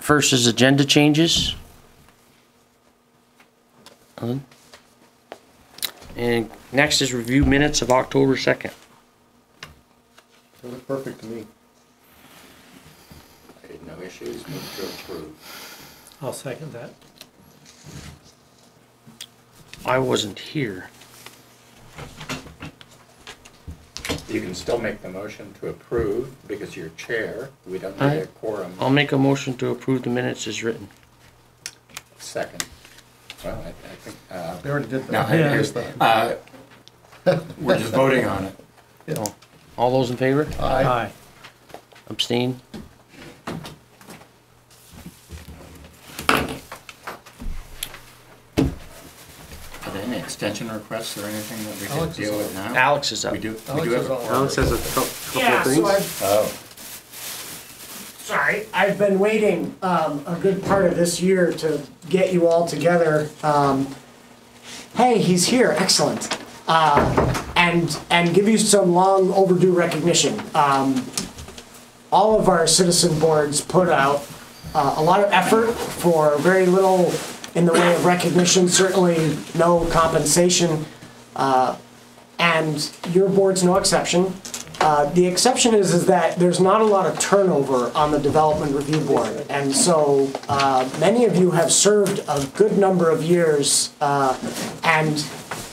First is agenda changes. And next is review minutes of October 2nd. They look perfect to me. I had no issues, move to approve. I'll second that. I wasn't here. You can still make the motion to approve because you're chair. We don't need a quorum. I'll make a motion to approve the minutes as written. Second. Well, I think. They already did No, that. here's we're just voting on it. Yeah. Oh, all those in favor? Aye. Abstain? Are there any extension requests or anything that we Alex can is deal on. with now? Alex is up. We do Alex have is a on. quorum. Alex has a couple Yeah, of things. so Oh, sorry, I've been waiting a good part of this year to get you all together. Hey, he's here, excellent. And give you some long overdue recognition. All of our citizen boards put out a lot of effort for very little in the way of recognition, certainly no compensation, and your board's no exception. The exception is that there's not a lot of turnover on the Development Review Board, and so many of you have served a good number of years, and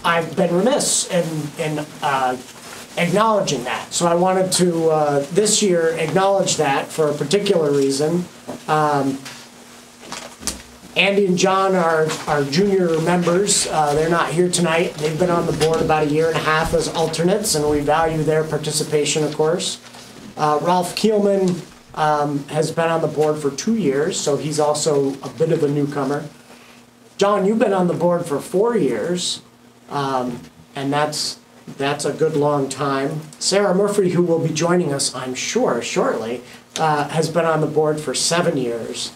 I've been remiss in acknowledging that. So I wanted to, this year, acknowledge that for a particular reason. Andy and John are junior members. They're not here tonight. They've been on the board about 1.5 years as alternates, and we value their participation, of course. Ralph Keelman has been on the board for 2 years, so he's also a bit of a newcomer. John, you've been on the board for 4 years, and that's a good long time. Sarah Murphy, who will be joining us, I'm sure, shortly, has been on the board for 7 years.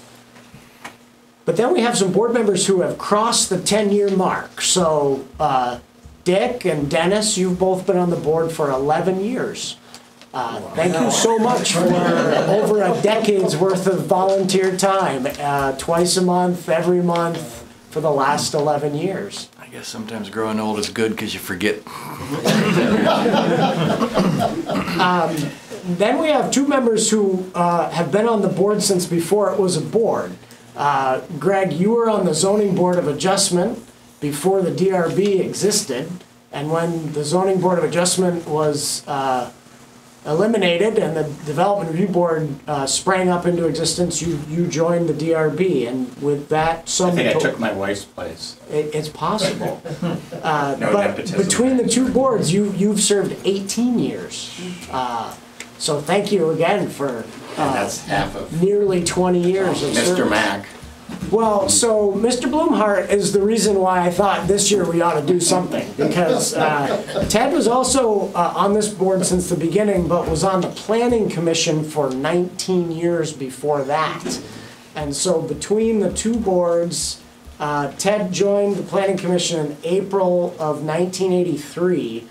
But then we have some board members who have crossed the 10-year mark. So Dick and Dennis, you've both been on the board for 11 years. Thank you so much for over a decade's worth of volunteer time, twice a month, every month, for the last 11 years. I guess sometimes growing old is good because you forget. Then we have 2 members who have been on the board since before it was a board. Greg, you were on the Zoning Board of Adjustment before the DRB existed, and when the Zoning Board of Adjustment was eliminated and the Development Review Board sprang up into existence, you joined the DRB, and with that I think I took my wife's place. It's possible. No But nepotism. between the 2 boards, you've served 18 years. So thank you again for And that's half of nearly 20 years of service. Mr. Mack. Well, so Mr. Blumhart is the reason why I thought this year we ought to do something, because Ted was also on this board since the beginning, but was on the Planning Commission for 19 years before that. And so between the 2 boards, Ted joined the Planning Commission in April of 1983,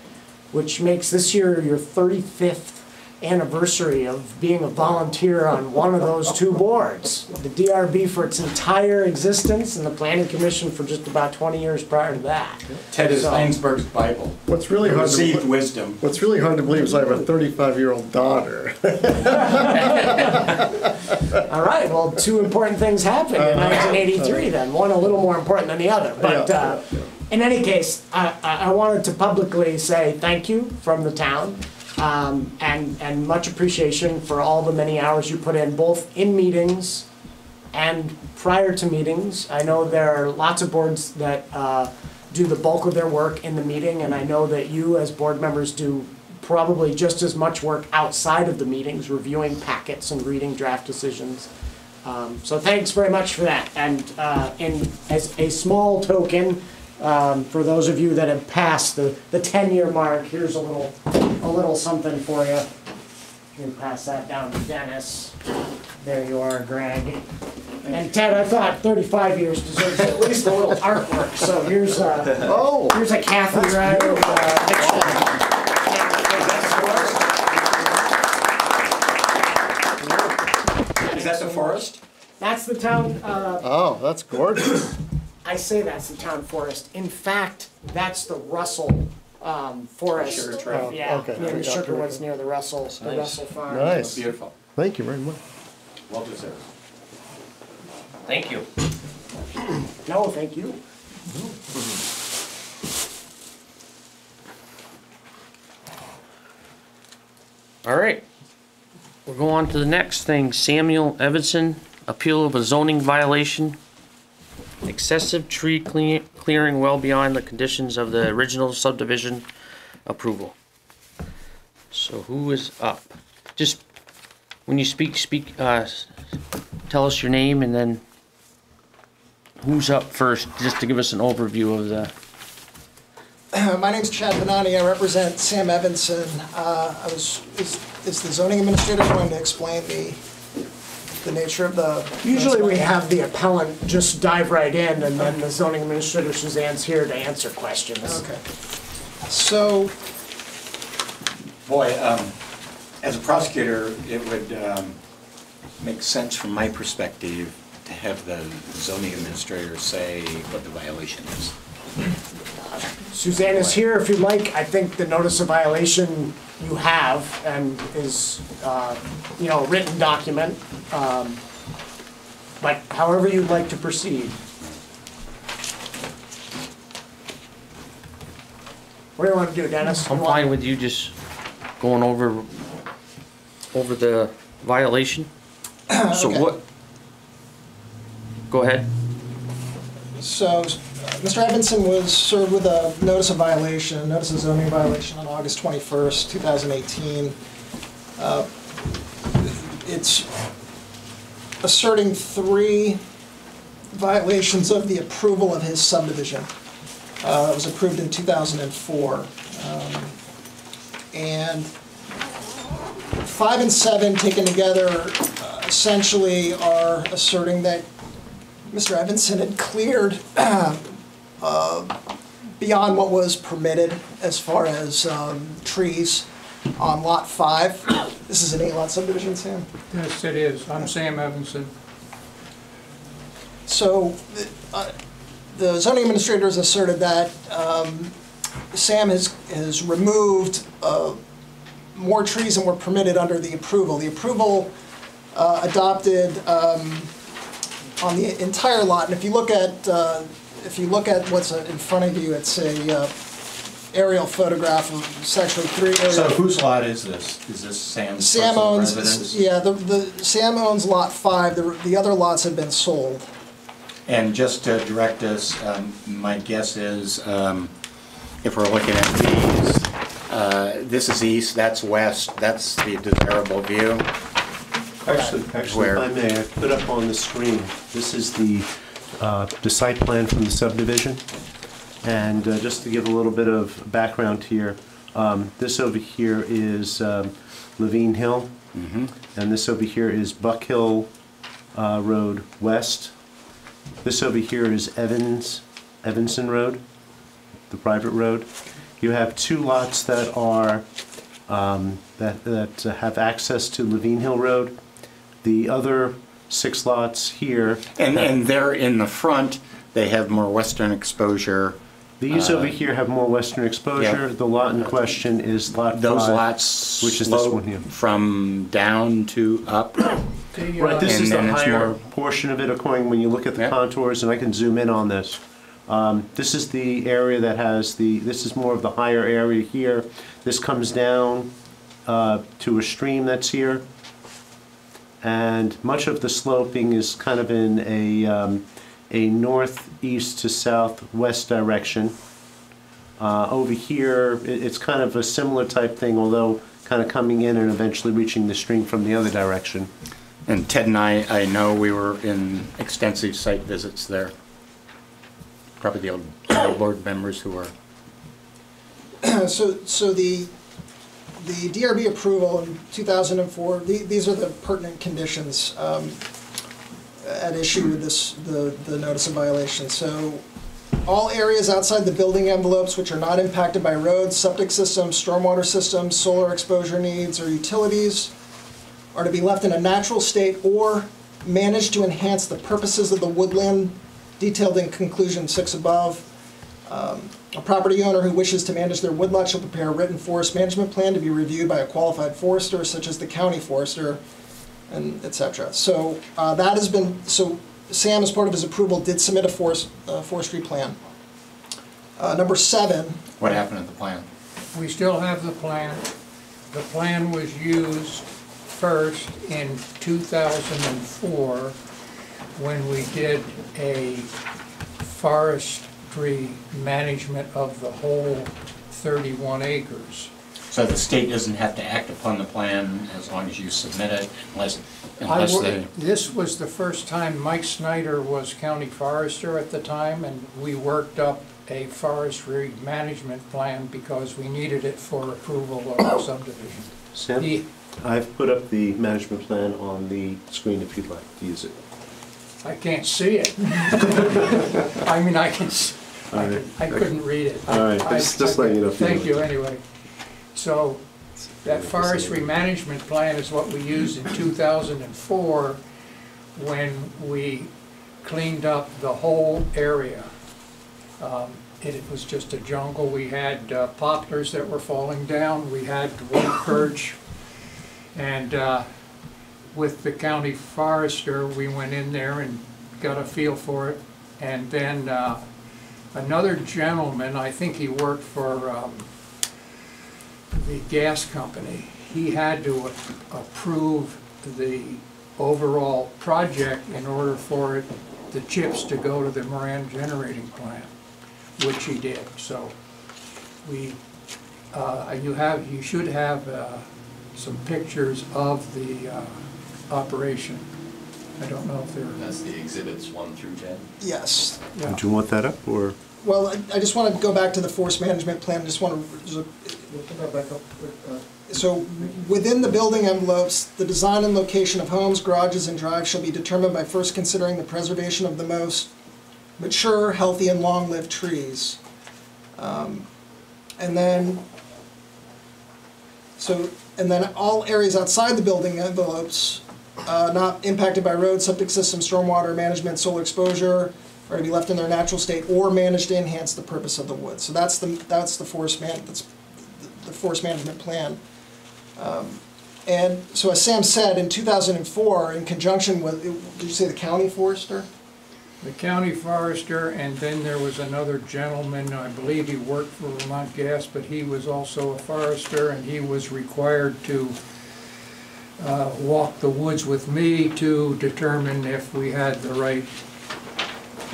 which makes this year your 35th anniversary of being a volunteer on one of those 2 boards. The DRB for its entire existence, and the Planning Commission for just about 20 years prior to that. Ted is So- Hinesburg's Bible. What's really hard Received to wisdom. What's really hard to believe is I have a 35-year-old daughter. All right, well, 2 important things happened in 1983 then, one a little more important than the other. But in any case, I wanted to publicly say thank you from the town. And much appreciation for all the many hours you put in, both in meetings and prior to meetings. I know there are lots of boards that do the bulk of their work in the meeting, and I know that you as board members do probably just as much work outside of the meetings, reviewing packets and reading draft decisions. So thanks very much for that. And as a small token, for those of you that have passed the 10-year mark, here's a little something for you. You can pass that down to Dennis. There you are, Greg. And Ted, I thought 35 years deserves at least a little artwork. So here's a Kathy Ryder picture. Is that the forest? That's the town, Oh, that's gorgeous. I say that's the town forest. In fact, that's the Russell, forest. Sugar Trail. Yeah, Okay. near the Sugar Woods, near the Russell Farm. Nice. Beautiful. Thank you very much. Well deserved. Thank you. No, thank you. All right. We'll go on to the next thing. Samuel Evanson, appeal of a zoning violation. Excessive tree clearing well beyond the conditions of the original subdivision approval. So who is up? Just, when you speak, tell us your name and then who's up first, just to give us an overview of the... My name's Chad Benani. I represent Sam Evanson. Is the zoning administrator going to explain the nature of the... Usually we have the appellant just dive right in, and then the zoning administrator Suzanne's here to answer questions. Okay. So, Boy, as a prosecutor, it would make sense from my perspective to have the zoning administrator say what the violation is. Suzanne is here if you'd like. I think the notice of violation you have and is, a written document. But however you'd like to proceed. What do you want to do, Dennis? I'm fine with you just going over the violation. So Okay. what? Go ahead. So, Mr. Evanson was served with a notice of violation, notice of zoning violation on August 21st, 2018. It's asserting 3 violations of the approval of his subdivision. That was approved in 2004. And 5 and 7 taken together essentially are asserting that Mr. Evanson had cleared beyond what was permitted as far as trees on Lot 5. This is an 8-lot subdivision, Sam? Yes, it is. I'm Sam Evanson. So the zoning administrator has asserted that Sam has removed more trees than were permitted under the approval. The approval adopted on the entire lot, and if you look at what's in front of you, it's a aerial photograph of actually 3 aerial. So whose lot is this? Is this Sam's Sam personal owns, residence? yeah, Sam owns lot 5. The other lots have been sold. And just to direct us, my guess is, if we're looking at these, this is east, that's west, that's the desirable view. Actually, Where? if I may, I put up on the screen, this is the site plan from the subdivision. And just to give a little bit of background here, this over here is Levine Hill. And this over here is Buck Hill Road West. This over here is Evanson Road, the private road. You have 2 lots that are that have access to Levine Hill Road. The other 6 lots here. And they're in the front, they have more western exposure. These over here have more western exposure. Yeah. The lot in question is lot 5. Those lots which is this slope one here. from down to up. Right, this And is the then it's higher more- portion of it, according when you look at the Yeah. contours, and I can zoom in on this. This is the area that has this is more of the higher area here. This comes down to a stream that's here. And much of the sloping is kind of in a northeast to southwest direction. Over here, it's kind of a similar type thing, although kind of coming in and eventually reaching the stream from the other direction. And Ted and I know we were in extensive site visits there. Probably the old board members who were. So the DRB approval in 2004, these are the pertinent conditions at issue with the notice of violation. So all areas outside the building envelopes which are not impacted by roads, septic systems, stormwater systems, solar exposure needs, or utilities are to be left in a natural state or manage to enhance the purposes of the woodland detailed in conclusion 6 above. A property owner who wishes to manage their woodlot shall prepare a written forest management plan to be reviewed by a qualified forester, such as the county forester, and et cetera. So that has been, so Sam, as part of his approval, did submit a forestry plan. Number 7. What happened to the plan? We still have the plan. The plan was used first in 2004 when we did a forestry management of the whole 31 acres. So the state doesn't have to act upon the plan as long as you submit it, unless they... This was the first time Mike Snyder was county forester at the time, and we worked up a forestry management plan because we needed it for approval of the subdivision. Sam, I've put up the management plan on the screen if you'd like to use it. I can't see it. I mean, I can, I couldn't read it. All right, just letting you know. Thank you anyway. So that forestry management plan is what we used in 2004 when we cleaned up the whole area. It was just a jungle. We had poplars that were falling down. We had white birch. And with the county forester, we went in there and got a feel for it. And then another gentleman, I think he worked for the gas company, he had to approve the overall project in order for the chips to go to the Moran generating plant, which he did. So we, you should have some pictures of the operation. I don't know if they're... That's the exhibits 1 through 10? Yes. Yeah. Do you want that up, or? Well, I just want to go back to the forest management plan. I just want to... So within the building envelopes, the design and location of homes, garages, and drives shall be determined by first considering the preservation of the most mature, healthy, and long-lived trees. And then all areas outside the building envelopes not impacted by road, septic system, stormwater management, solar exposure, are to be left in their natural state or managed to enhance the purpose of the wood. So that's the forest management plan. And so as Sam said, in 2004, in conjunction with, did you say the county forester? The county forester, and then there was another gentleman, I believe he worked for Vermont Gas, but he was also a forester, and he was required to walk the woods with me to determine if we had the right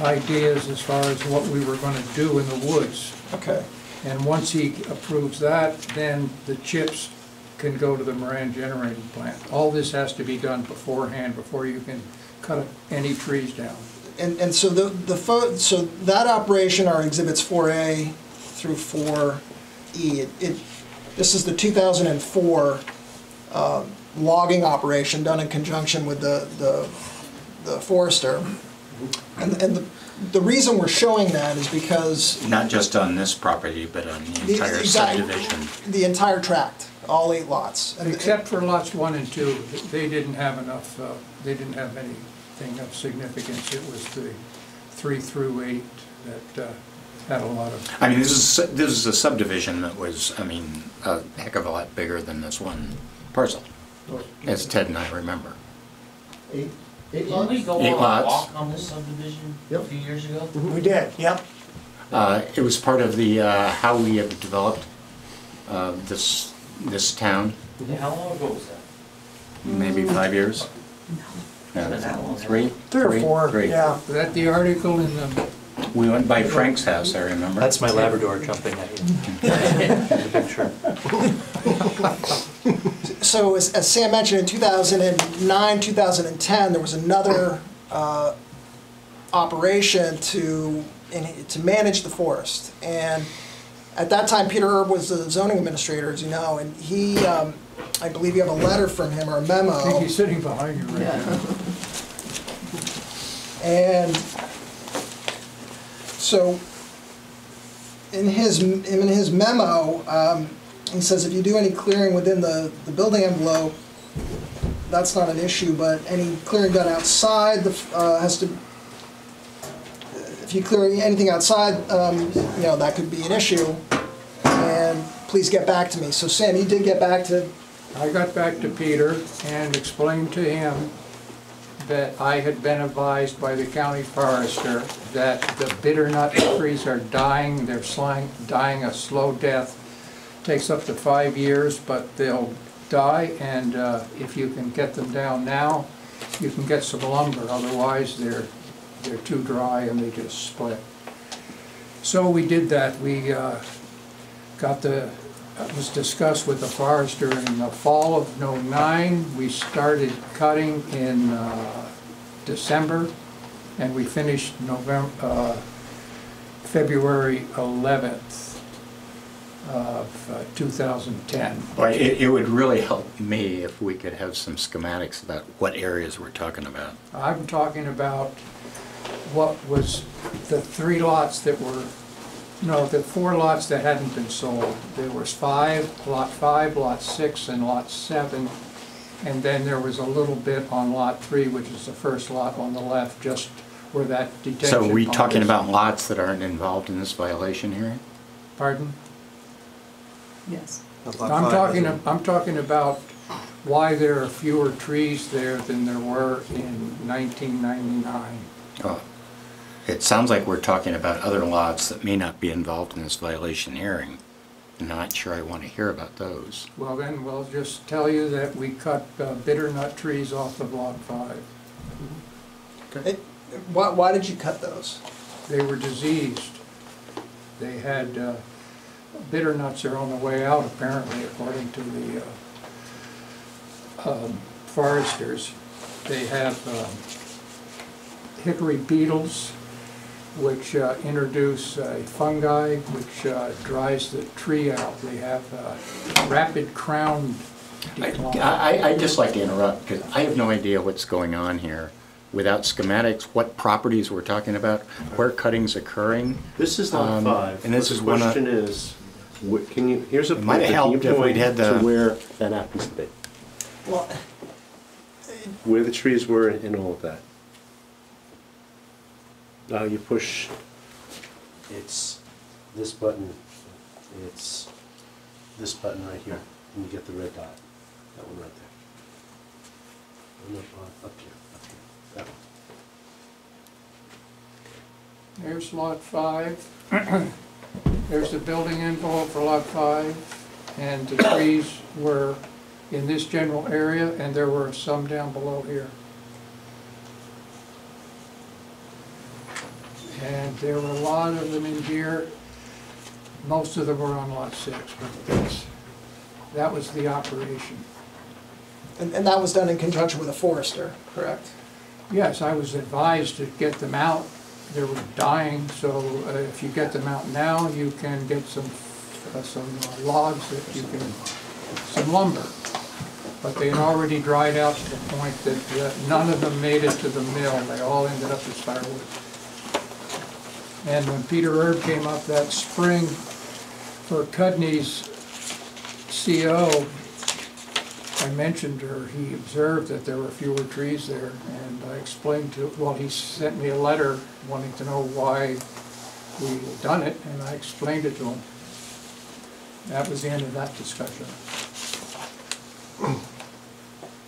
ideas as far as what we were going to do in the woods. Okay. And once he approves that, then the chips can go to the Moran generating plant. All this has to be done beforehand before you can cut any trees down. And so so that operation are exhibits 4A through 4E. This is the 2004 logging operation done in conjunction with the forester. And the reason we're showing that is because... Not just on this property, but on the entire subdivision. The entire tract, all 8 lots. Except for lots 1 and 2, they didn't have enough, they didn't have anything of significance. It was the 3 through 8 that had a lot of... I mean, this is a subdivision that was, I mean, a heck of a lot bigger than this one parcel, as Ted and I remember. 8 Didn't lots? we go 8 on a lots. walk on this subdivision a Yep. few years ago? We did, yep. It was part of the, how we have developed this town, Yeah, how long ago was that? maybe 5 years? No, Not that long. 3? 3 or 4, 3. yeah. Was that the article in the... We went by Frank's house, I remember. That's my Labrador jumping at you. The picture. So as Sam mentioned, in 2009, 2010, there was another operation to manage the forest. And at that time, Peter Erb was the zoning administrator, as you know, and he, I believe you have a letter from him or a memo. I think he's sitting behind you right now. And so in his memo, he says if you do any clearing within the building envelope, that's not an issue, but any clearing done outside has to, if you clear anything outside, you know, that could be an issue. And please get back to me. So Sam, you did get back to... I got back to Peter and explained to him that I had been advised by the county forester that the bitternut trees are dying, they're dying a slow death. Takes up to 5 years, but they'll die, and if you can get them down now, you can get some lumber, otherwise they're too dry and they just split. So we did that. We it was discussed with the forester in the fall of '09. We started cutting in December, and we finished February 11th of 2010. Boy, it would really help me if we could have some schematics about what areas we're talking about. I'm talking about what was the 3 lots that were, no, the 4 lots that hadn't been sold. There was lot 5, lot 6, and lot 7. And then there was a little bit on lot 3, which is the first lot on the left, just where that detention So are we pond talking is. about lots that aren't involved in this violation hearing? Pardon? Yes. I'm talking about why there are fewer trees there than there were in 1999. Oh, it sounds like we're talking about other lots that may not be involved in this violation hearing. I'm not sure I want to hear about those. Well, then we'll just tell you that we cut bitternut trees off of lot 5. Why did you cut those? They were diseased. They had, bitternuts are on the way out apparently, according to the foresters. They have hickory beetles, which introduce a fungi which dries the tree out. They have rapid crown decline. I'd just like to interrupt because I have no idea what's going on here. Without schematics, what properties we're talking about, where cutting's occurring. This is lot 5. And this is the one question is, can you, here's a might have helped if we'd had to the- where that happens to be. Well, Where the trees were and all of that. Now you push, it's this button, it's this button right here, and you get the red dot. That one right there. And up here, that one. There's lot 5. There's the building envelope for lot 5. And the trees were in this general area, and there were some down below here. And there were a lot of them in here. Most of them were on lot 6, but that was the operation. and that was done in conjunction with a forester, correct? Yes, I was advised to get them out. They were dying, so if you get them out now, you can get some logs that you can, some lumber. But they had already dried out to the point that none of them made it to the mill. They all ended up as firewood. And when Peter Erb came up that spring for Cudney's CO, I mentioned her, he observed that there were fewer trees there, and I explained to, well, he sent me a letter wanting to know why we had done it, and I explained it to him. That was the end of that discussion.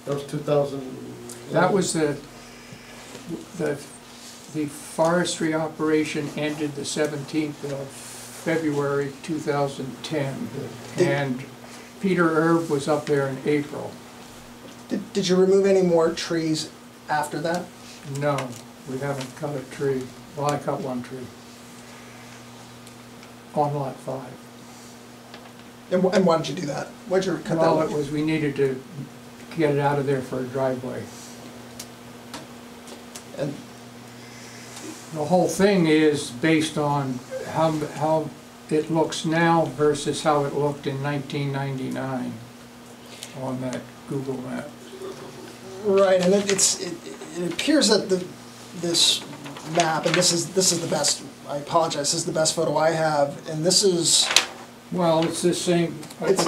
That was 2000. That was the forestry operation ended the 17th of February 2010, and Peter Erb was up there in April. Did you remove any more trees after that? No, we haven't cut a tree. Well, I cut one tree on lot 5. And why did you do that? Why'd you cut Well, that? it was, we needed to get it out of there for a driveway. And The whole thing is based on how it looks now versus how it looked in 1999 on that Google map. right, and it appears that this map, and this is the best. I apologize. This is the best photo I have, and this is. Well, it's the same. It's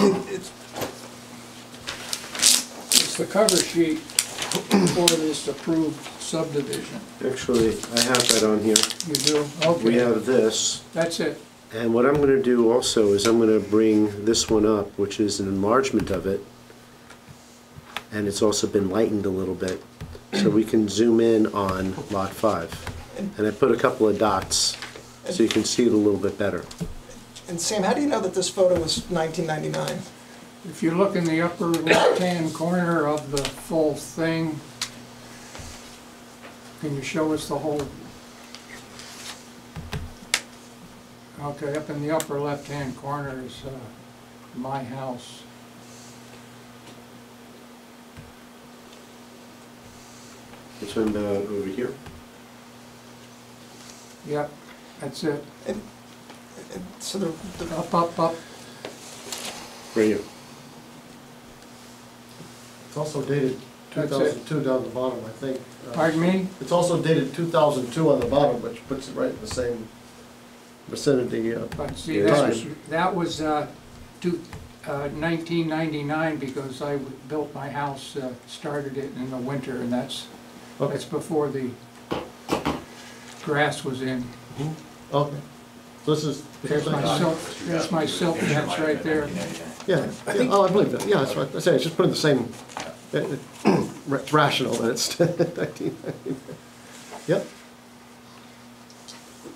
the cover sheet for this approved subdivision? Actually, I have that on here. You do? We Okay, have this. that's it. And what I'm going to do also is I'm going to bring this one up, which is an enlargement of it. And it's also been lightened a little bit. So we can zoom in on Lot 5. And I put a couple of dots so you can see it a little bit better. And Sam, how do you know that this photo was 1999? If you look in the upper left-hand corner of the full thing, can you show us the whole? Okay, up in the upper left-hand corner is my house. This one over here. Yep, that's it. So the, Up, up, up. Right here. It's also dated That's 2002 down the bottom, I think. Pardon me? It's also dated 2002 on the bottom, which puts it right in the same vicinity. But see, Yeah. that was 1999 because I built my house, started it in the winter, and that's before the grass was in. Okay. So this is. There's my silk fence right there. Yeah, oh, I believe that, yeah, that's right. I say, it's just putting the same, it's rational that it's 1999. Yep.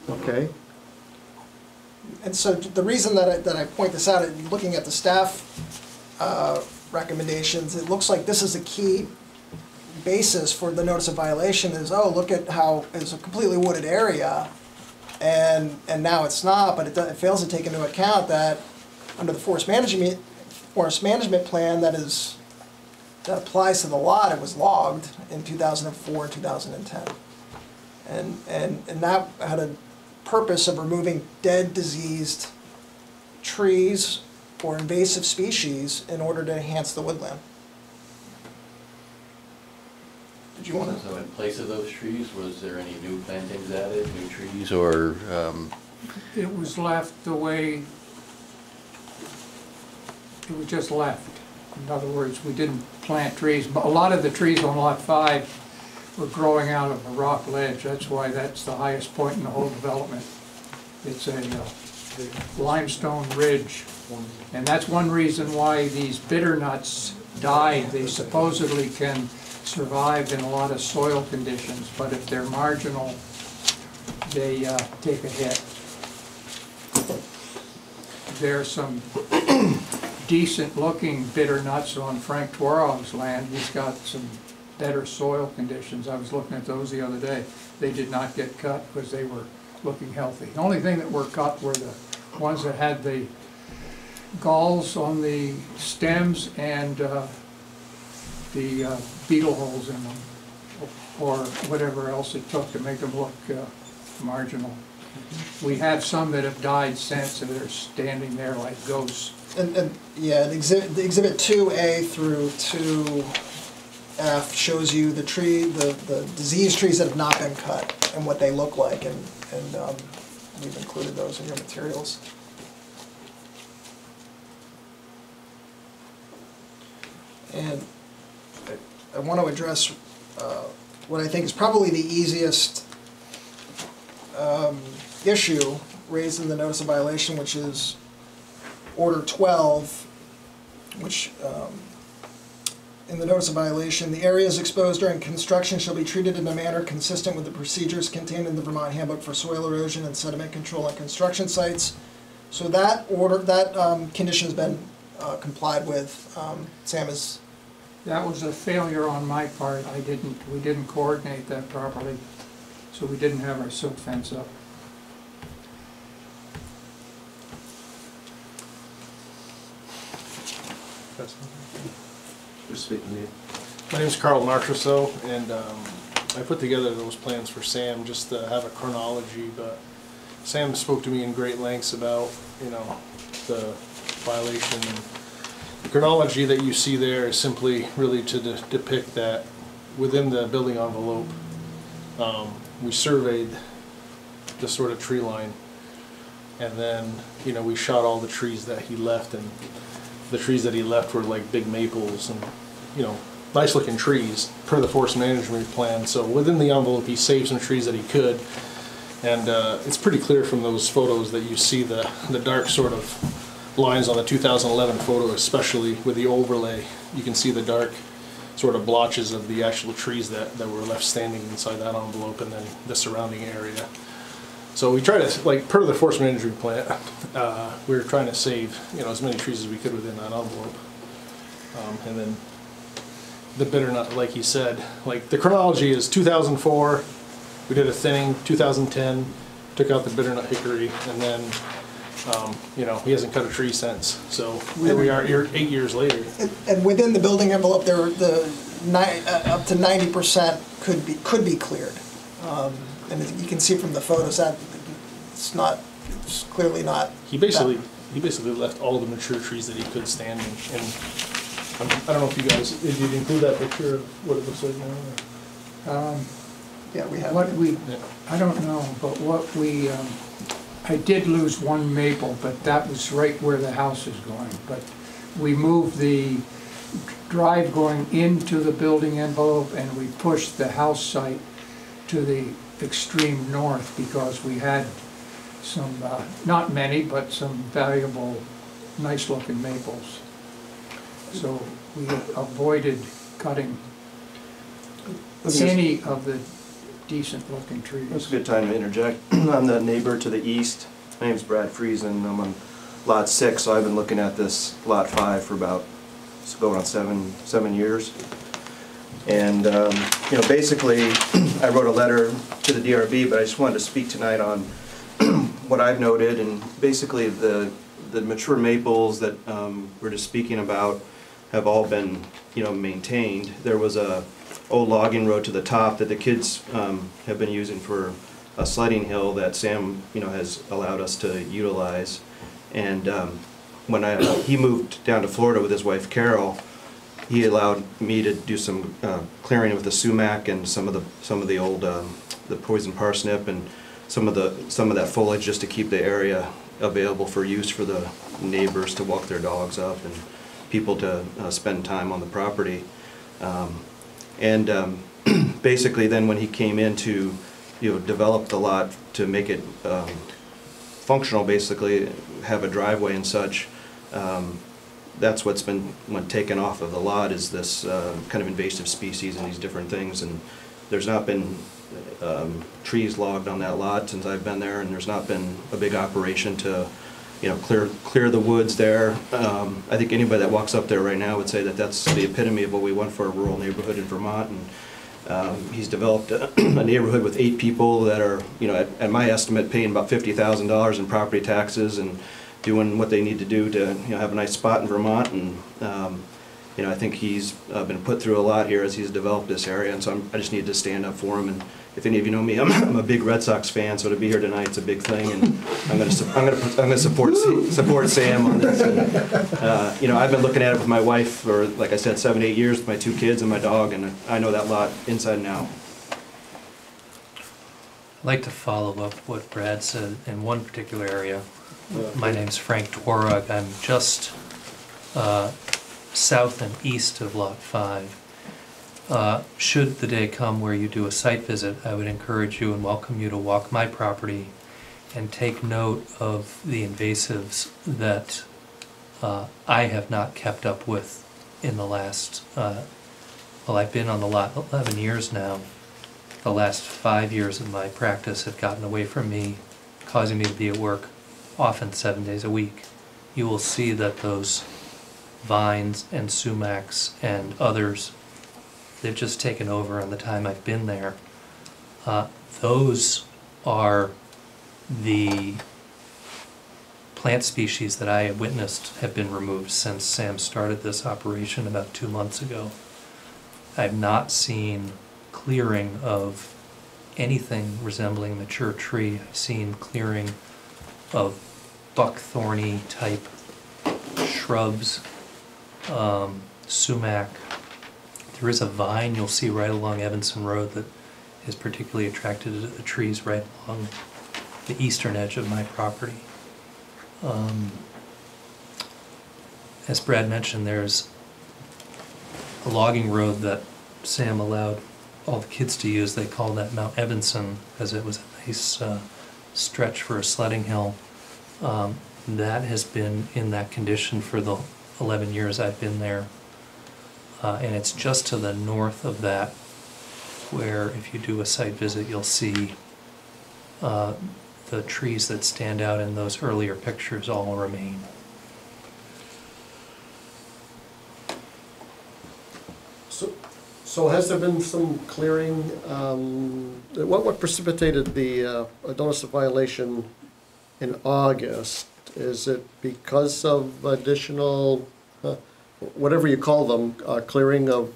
Okay. And so the reason that I point this out, looking at the staff recommendations, it looks like this is a key basis for the notice of violation is, oh, look at how it's a completely wooded area, and now it's not, but it fails to take into account that under the forest management plan that applies to the lot, it was logged in 2004 and 2010. And that had a purpose of removing dead, diseased trees or invasive species in order to enhance the woodland. Did you want to? So in place of those trees, was there any new plantings added, new trees, or? It was left the way, it was just left. In other words, we didn't plant trees, but a lot of the trees on Lot 5 were growing out of a rock ledge. That's why that's the highest point in the whole development. It's a limestone ridge. And that's one reason why these bitter nuts died. They supposedly can survive in a lot of soil conditions, but if they're marginal, they take a hit. There's some decent looking bitter nuts on Frank Twarog's land. He's got some better soil conditions. I was looking at those the other day. They did not get cut because they were looking healthy. The only thing that were cut were the ones that had the galls on the stems and the beetle holes in them, or whatever else it took to make them look marginal. We have some that have died since, and they're standing there like ghosts. And yeah, the exhibit 2A through 2F shows you the diseased trees that have not been cut and what they look like, and we've included those in your materials. And I want to address what I think is probably the easiest issue raised in the notice of violation, which is Order 12, which in the notice of violation, the areas exposed during construction shall be treated in a manner consistent with the procedures contained in the Vermont Handbook for Soil Erosion and Sediment Control on Construction Sites. So that order, that condition has been complied with. Sam is. That was a failure on my part. We didn't coordinate that properly, so we didn't have our silk fence up. My name is Carl Marchessault, and I put together those plans for Sam just to have a chronology, but Sam spoke to me in great lengths about, the violation. And the chronology that you see there is simply really to depict that within the building envelope, we surveyed the sort of tree line, and then, we shot all the trees that he left, and the trees that he left were like big maples and, nice looking trees per the forest management plan. So within the envelope, he saved some trees that he could. And it's pretty clear from those photos that you see the dark sort of lines on the 2011 photo, especially with the overlay. You can see the dark sort of blotches of the actual trees that were left standing inside that envelope and then the surrounding area. So we try to, like, per the forest management plan, we were trying to save, you know, as many trees as we could within that envelope. And then the bitternut, like he said, like the chronology is 2004, we did a thinning, 2010, took out the bitternut hickory, and then, you know, he hasn't cut a tree since. So here we are 8 years later. And within the building envelope, there up to 90% could be cleared. And you can see from the photos that it's clearly not. He basically left all the mature trees that he could standing. And I don't know if you guys, did you include that picture of what it looks like now? Yeah, we have. I don't know, but I did lose one maple, but that was right where the house is going. But we moved the drive going into the building envelope and we pushed the house site to the extreme north because we had some, not many, but some valuable, nice looking maples. So we avoided cutting any of the decent looking trees. That's a good time to interject. I'm the neighbor to the east. My name's Brad Friesen. I'm on lot 6, so I've been looking at this lot 5 for about going on seven years. And you know, basically, I wrote a letter to the DRB, but I just wanted to speak tonight on what I've noted. And basically, the mature maples that we're just speaking about have all been, you know, maintained. There was a old logging road to the top that the kids have been using for a sledding hill that Sam, you know, has allowed us to utilize. And when he moved down to Florida with his wife Carol, he allowed me to do some clearing with the sumac and some of the old the poison parsnip and some of that foliage just to keep the area available for use for the neighbors to walk their dogs up and people to spend time on the property. Basically then when he came in to, you know, develop the lot to make it functional, basically have a driveway and such, that's what's been taken off of the lot is this kind of invasive species and these different things. And there's not been trees logged on that lot since I've been there, and there's not been a big operation to, you know, clear the woods there. I think anybody that walks up there right now would say that that's the epitome of what we want for a rural neighborhood in Vermont. And he's developed a neighborhood with 8 people that are, you know, at my estimate, paying about $50,000 in property taxes and doing what they need to do to, you know, have a nice spot in Vermont. And you know, I think he's been put through a lot here as he's developed this area, and so I just need to stand up for him. And if any of you know me, I'm a big Red Sox fan, so to be here tonight is a big thing, and I'm going to support Sam on this. And, you know, I've been looking at it with my wife for, like I said, 7-8 years with my 2 kids and my dog, and I know that lot inside and out. I'd like to follow up what Brad said in one particular area. My name's Frank Dworog. I'm just south and east of Lot 5. Should the day come where you do a site visit, I would encourage you and welcome you to walk my property and take note of the invasives that I have not kept up with in the last, well, I've been on the lot 11 years now. The last 5 years of my practice have gotten away from me, causing me to be at work often 7 days a week. You will see that those vines and sumacs and others, they've just taken over in the time I've been there. Those are the plant species that I have witnessed have been removed since Sam started this operation about 2 months ago. I've not seen clearing of anything resembling a mature tree. I've seen clearing of buckthorny type shrubs, sumac. There is a vine you'll see right along Evanson Road that is particularly attracted to the trees right along the eastern edge of my property. As Brad mentioned, there's a logging road that Sam allowed all the kids to use. They called that Mount Evanson because it was a nice stretch for a sledding hill. That has been in that condition for the 11 years I've been there. And it's just to the north of that where if you do a site visit, you'll see the trees that stand out in those earlier pictures all remain. So has there been some clearing, what precipitated the notice of violation in August? Is it because of additional, whatever you call them, clearing of,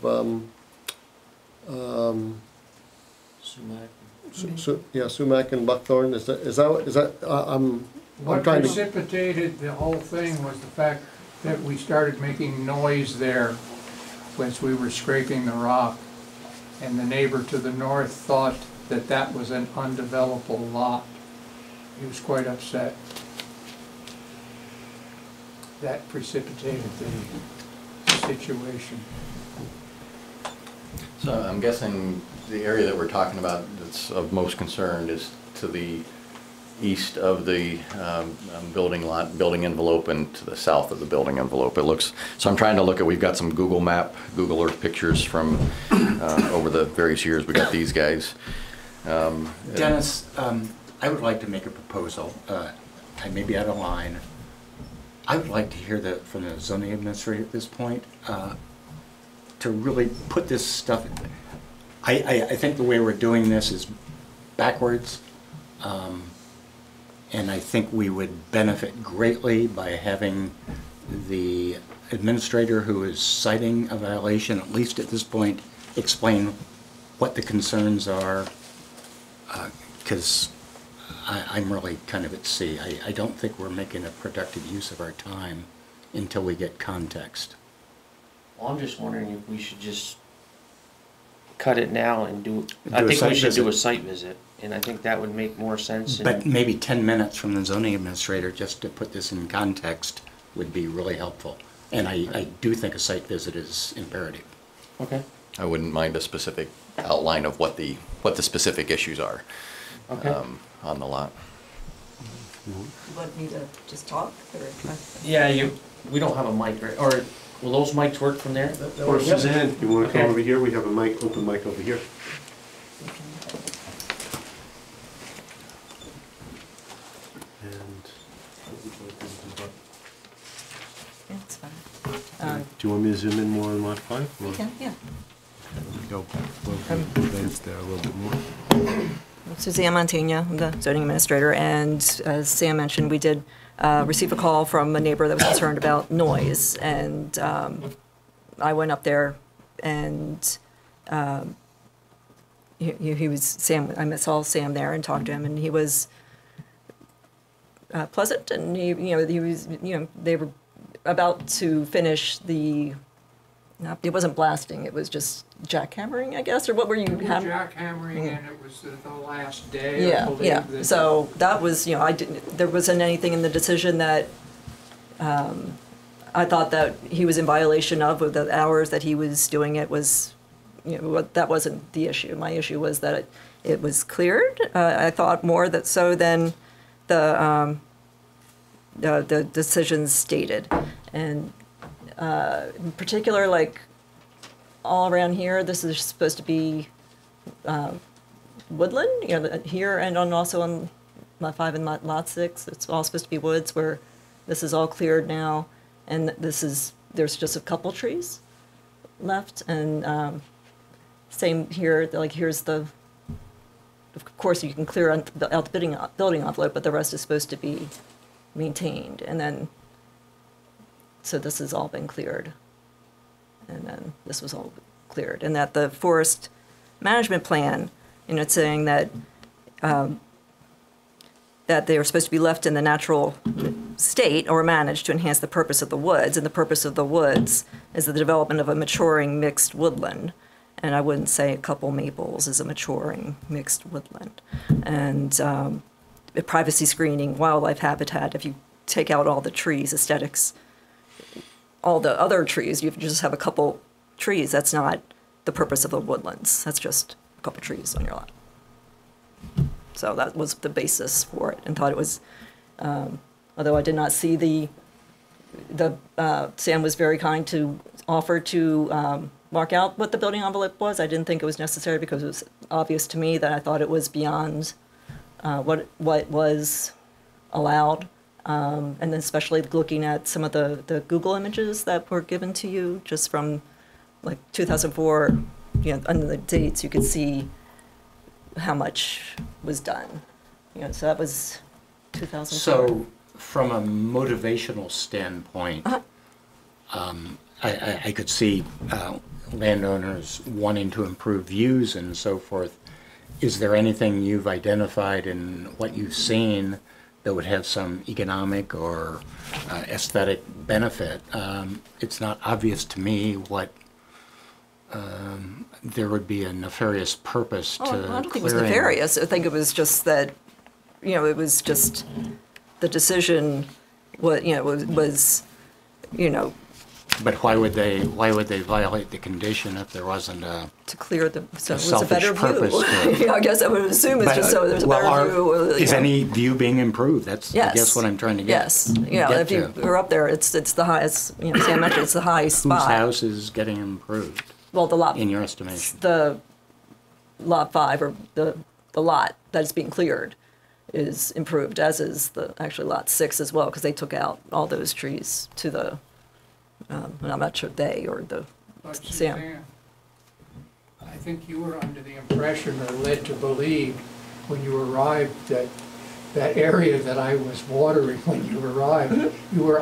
sumac and buckthorn? Is that, I'm What trying to. precipitated the whole thing was the fact that we started making noise there as we were scraping the rock. And the neighbor to the north thought that that was an undevelopable lot. He was quite upset. That precipitated the situation. So I'm guessing the area that we're talking about that's of most concern is to the east of the building envelope and to the south of the building envelope. It looks, so I'm trying to look at, we've got some Google Earth pictures from over the various years. We got these guys. Dennis, I would like to make a proposal. I may be out of line. I would like to hear from the zoning administrator at this point to really put this stuff. I think the way we're doing this is backwards. And I think we would benefit greatly by having the administrator who is citing a violation, at least at this point, explain what the concerns are, because I'm really kind of at sea. I don't think we're making a productive use of our time until we get context. Well, I'm just wondering if we should just cut it now and I think we should do a site visit. And I think that would make more sense. But maybe 10 minutes from the zoning administrator just to put this in context would be really helpful. And I do think a site visit is imperative. Okay. I wouldn't mind a specific outline of what the specific issues are. Okay. On the lot. You want me to just talk? Or? Yeah, we don't have a mic, right? Or will those mics work from there? Or Suzanne, you want to come over here? We have a mic, open mic over here. It's fine. Do you want me to zoom in more on lot 5? You can, yeah. Go advance there a little bit more. Suzanne Montaigne, I'm the zoning administrator, and as Sam mentioned, we did receive a call from a neighbor that was concerned about noise, and I went up there, and he was Sam. I saw Sam there and talked to him, and he was pleasant, and he was, they were about to finish the. It wasn't blasting, it was just jackhammering, I guess, or what were you? Jackhammering, and it was the last day, I believe. Yeah, so that was, there wasn't anything in the decision that I thought that he was in violation of, with the hours that he was doing it was, that wasn't the issue. My issue was that it was cleared. I thought more that so than the decisions stated. And in particular, like all around here, this is supposed to be woodland, here and also on lot 5 and lot 6. It's all supposed to be woods, where this is all cleared now, and there's just a couple trees left. And same here, like here's of course you can clear out the building envelope, but the rest is supposed to be maintained. And then so this has all been cleared, and then this was all cleared. And that the forest management plan, it's saying that that they are supposed to be left in the natural state or managed to enhance the purpose of the woods. And the purpose of the woods is the development of a maturing mixed woodland. And I wouldn't say a couple maples is a maturing mixed woodland. And privacy screening, wildlife habitat, if you take out all the trees, aesthetics, all the other trees, you just have a couple trees, that's not the purpose of the woodlands. That's just a couple trees on your lot. So that was the basis for it, and thought it was, although I did not see Sam was very kind to offer to mark out what the building envelope was. I didn't think it was necessary because it was obvious to me that I thought it was beyond what was allowed. And then especially looking at some of the Google images that were given to you just from like 2004, under the dates, you could see how much was done. So that was 2004. So from a motivational standpoint, I could see landowners wanting to improve views and so forth. Is there anything you've identified in what you've seen that would have some economic or aesthetic benefit? It's not obvious to me what there would be a nefarious purpose to I don't think it was clearing. nefarious. I think it was just that, it was just the decision was. But why would they violate the condition if there wasn't a To clear the, so it was a selfish better purpose view. to- I guess I would assume it's just so there's a better view. Is any view being improved? That's I guess what I'm trying to get. Yes, get if you to. were up there, it's the highest. Sam mentioned it's the high spot. Whose house is getting improved? Well, the lot in your estimation? The lot 5 or the lot that is being cleared is improved, as is actually lot 6 as well, because they took out all those trees to the. And I'm not sure they or the But Sam. Suzanne, I think you were under the impression or led to believe when you arrived that that area that I was watering when you arrived,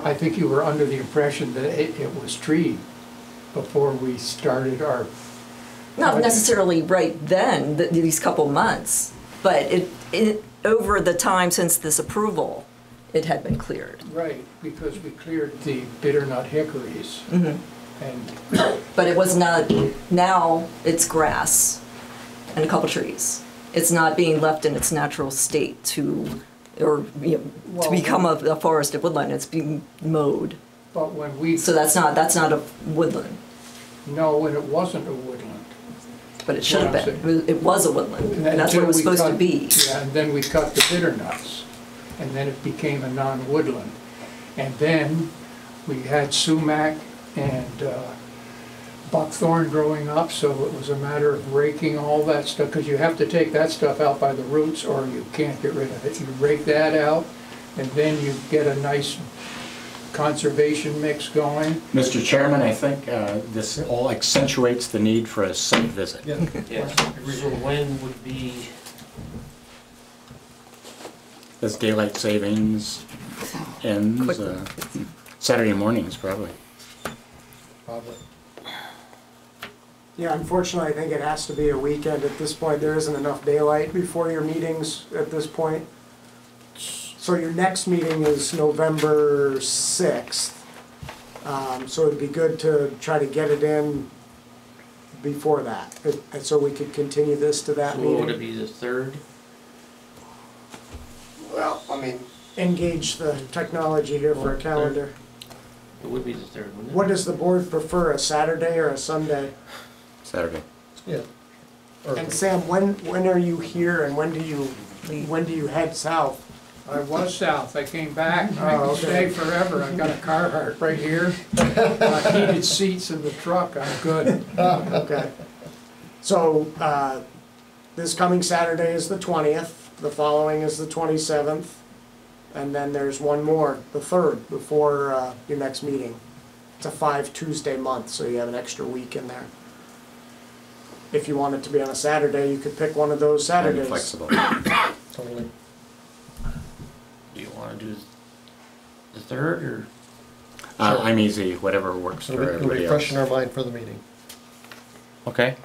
I think you were under the impression that it was treed before we started our. Not necessarily right then, these couple months, but it over the time since this approval, it had been cleared. Right, because we cleared the bitternut hickories. Mhm. And But it was not, now it's grass and a couple trees. It's not being left in its natural state to become a forested woodland. It's being mowed. but when we. So that's not a woodland, No, and it wasn't a woodland. but it should have been. It was a woodland, and that's what it was Until we supposed to cut- be. Yeah, and then we cut the bitternuts, and then it became a non-woodland. And then we had sumac and buckthorn growing up, so it was a matter of raking all that stuff, because you have to take that stuff out by the roots or you can't get rid of it. You rake that out, and then you get a nice conservation mix going. Mr. Chairman, I think this all accentuates the need for a site visit. Yes. So when would be, As daylight savings ends, Saturday mornings probably. Probably. Yeah, unfortunately, I think it has to be a weekend at this point. There isn't enough daylight before your meetings at this point. So your next meeting is November 6th. So it'd be good to try to get it in before that, and so we could continue this to that so meeting. would it be the 3rd? Well, I mean, engage the technology here for a calendar. It would be the 3rd, wouldn't it? What does the board prefer, a Saturday or a Sunday? Saturday. Yeah. And Sam, when are you here and when do you head south? I was south, I came back, I Oh, can okay. stay forever, I got a Carhartt right here. Heated seats in the truck, I'm good. Okay. So, this coming Saturday is the 20th, the following is the 27th, and then there's one more, the 3rd, before your next meeting. It's a 5 Tuesday month, so you have an extra week in there. If you want it to be on a Saturday, you could pick one of those I'm Saturdays. flexible. Totally. Do you want to do the 3rd or? I'm easy, whatever works It'll for be everybody fresh in else. our mind for the meeting. Okay.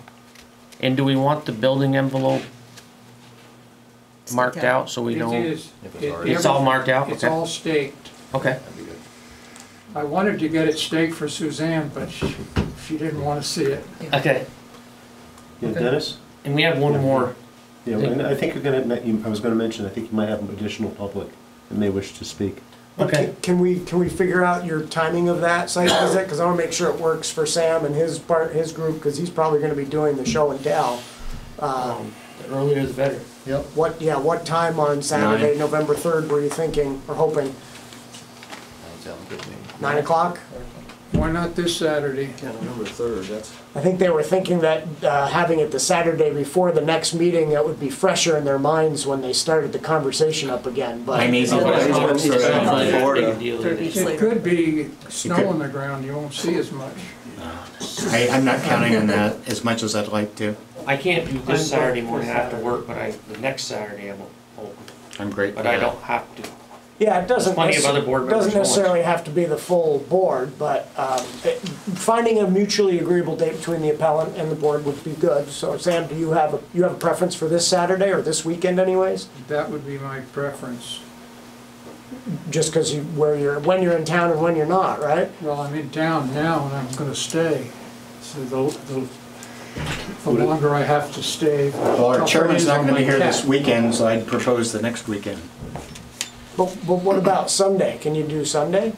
And do we want the building envelope marked out so we know? It is. It's all marked out? It's Okay. all staked. Okay. I wanted to get it staked for Suzanne, but she didn't want to see it. Okay. Yeah, Dennis? And we have one more. Yeah, and I think I was gonna mention, I think you might have additional public that may wish to speak. Okay. Can we figure out your timing of that site visit? Because I want to make sure it works for Sam and his group, because he's probably going to be doing the show and tell. The earlier the better. Yep. What time on Saturday, November 3rd, were you thinking or hoping? Sounds good to me. 9 o'clock? Why not this Saturday? Yeah, November 3rd, that's. I think they were thinking that having it the Saturday before the next meeting, that would be fresher in their minds when they started the conversation up again, but. I'm easy. It could be snow on the ground, you won't see as much. I'm not counting on that as much as I'd like to. I can't do this Saturday morning after work, but the next Saturday I'm open. I'm great. But I don't have to. Yeah, it doesn't, Plenty of other board members doesn't necessarily have to be the full board, but finding a mutually agreeable date between the appellant and the board would be good. So Sam, do you have a preference for this Saturday or this weekend anyways? That would be my preference. Just because when you're in town and when you're not, right? Well, I'm in town now and I'm gonna stay. So the longer I have to stay. Well, our chairman's not gonna be here this weekend, so I'd propose the next weekend. But what about Sunday? Can you do Sunday?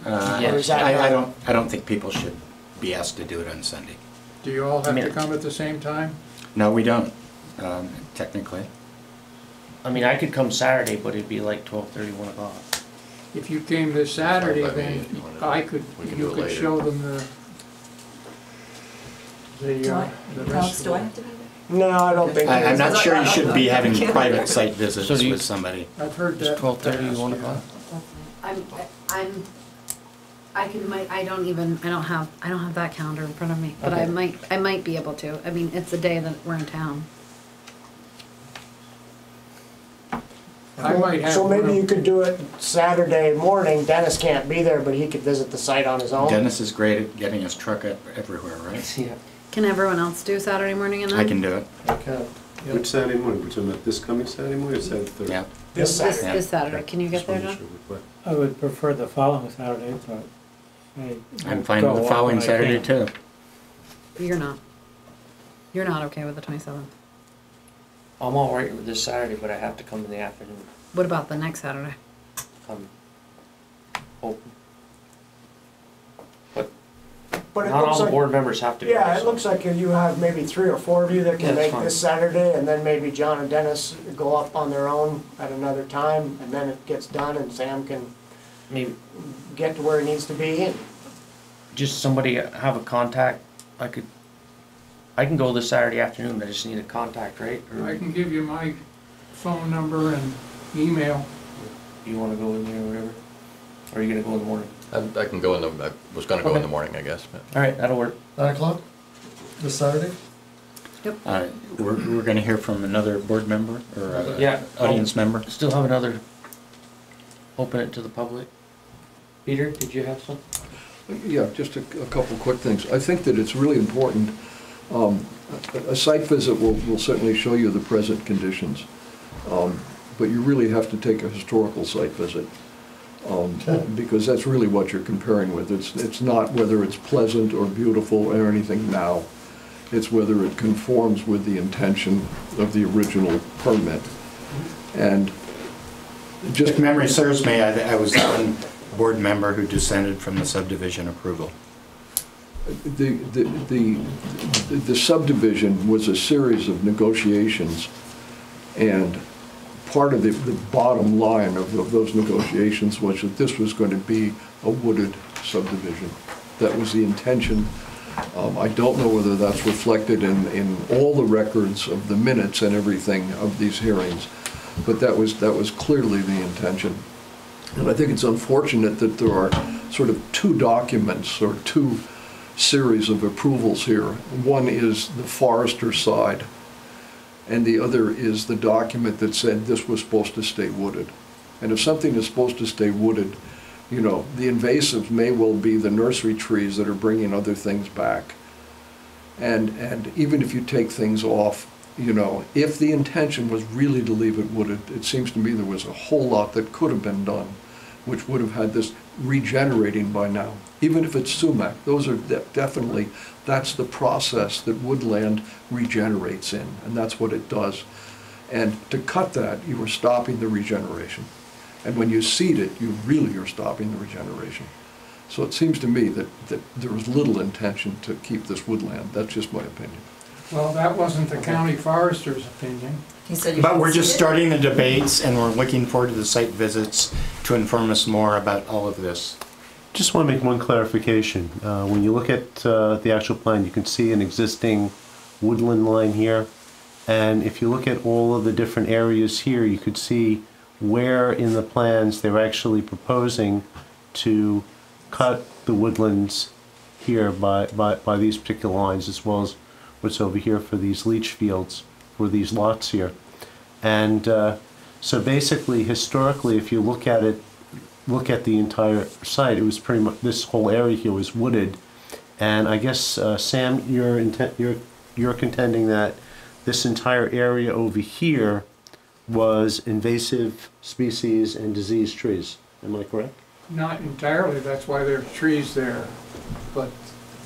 Or is that I not- don't think people should be asked to do it on Sunday. Do you all have to come at the same time? No, we don't, technically. I mean, I could come Saturday, but it'd be like 12:30, 1 o'clock. If you came this Saturday, Fine by me then if you wanna- we can you do it could later. show them the Alex, rest do I of have to be there? No, I don't think. I'm not sure you should be having private site visits So do you- with somebody. it. I've heard that. Just 12:30, 1 yeah. o'clock? I don't have that calendar in front of me, but I might be able to. I mean, it's the day that we're in town. I might have. So one maybe of- you could do it Saturday morning. Dennis can't be there, but he could visit the site on his own. Dennis is great at getting his truck up everywhere, right? Yeah. Can everyone else do Saturday morning and then? I can do it, Okay. Which Saturday morning? We're talking about this coming Saturday morning or Saturday 3rd? yeah. This Saturday. This Saturday, can you get there, John? I would prefer the following Saturday, but. I'm fine with the following Saturday too. You're not. You're not okay with the 27th. I'm all right with this Saturday, but I have to come in the afternoon. What about the next Saturday? Come open. But But it not all looks the like, board members have to be. yeah, there, it so- looks like you have maybe 3 or 4 of you that can That's make fine. this Saturday, and then maybe John and Dennis go up on their own at another time, and then it gets done, and Sam can Maybe get to where he needs to be. And just somebody have a contact. I can go this Saturday afternoon. I just need a contact, right? Or I can give you my phone number and email. you want to go in there or whatever? Or are you gonna go in the morning? I can go I was gonna go in Okay. the morning, I guess, but. All right, that'll work. 9 o'clock this Saturday? We're gonna hear from another board member or a Yeah. audience member. Still have another. Open it to the public. Peter, did you have some? Yeah, just a couple quick things. I think that it's really important. A site visit will certainly show you the present conditions, but you really have to take a historical site visit, because that's really what you're comparing with. It's not whether it's pleasant or beautiful or anything now. It's whether it conforms with the intention of the original permit. And just If memory serves me, I was one board member who dissented from the subdivision approval. the subdivision was a series of negotiations, and part of the bottom line of those negotiations was that this was going to be a wooded subdivision. That was the intention. I don't know whether that's reflected in all the records of the minutes and everything of these hearings, but that was clearly the intention. And I think it's unfortunate that there are sort of 2 documents or 2 series of approvals here. One is the forester side, and the other is the document that said this was supposed to stay wooded. And if something is supposed to stay wooded, you know, the invasives may well be the nursery trees that are bringing other things back. And even if you take things off, you know, if the intention was really to leave it wooded, it seems to me there was a whole lot that could have been done, which would have had this regenerating by now. Even if it's sumac, those are definitely, that's the process that woodland regenerates in, and that's what it does. And to cut that, you were stopping the regeneration. And when you seed it, you really are stopping the regeneration. So it seems to me that there was little intention to keep this woodland. That's just my opinion. Well, that wasn't the county forester's opinion. He said you But should we're see just it. starting the debates, and we're looking forward to the site visits to inform us more about all of this. Just want to make one clarification. When you look at the actual plan, you can see an existing woodland line here. And if you look at all of the different areas here, you could see where in the plans they're actually proposing to cut the woodlands here by these particular lines, as well as what's over here for these leach fields, for these lots here. And so basically, historically, if you look at it, look at the entire site, it was pretty much, this whole area here was wooded. And I guess, Sam, you're contending that this entire area over here was invasive species and diseased trees. Am I correct? Not entirely, that's why there are trees there. But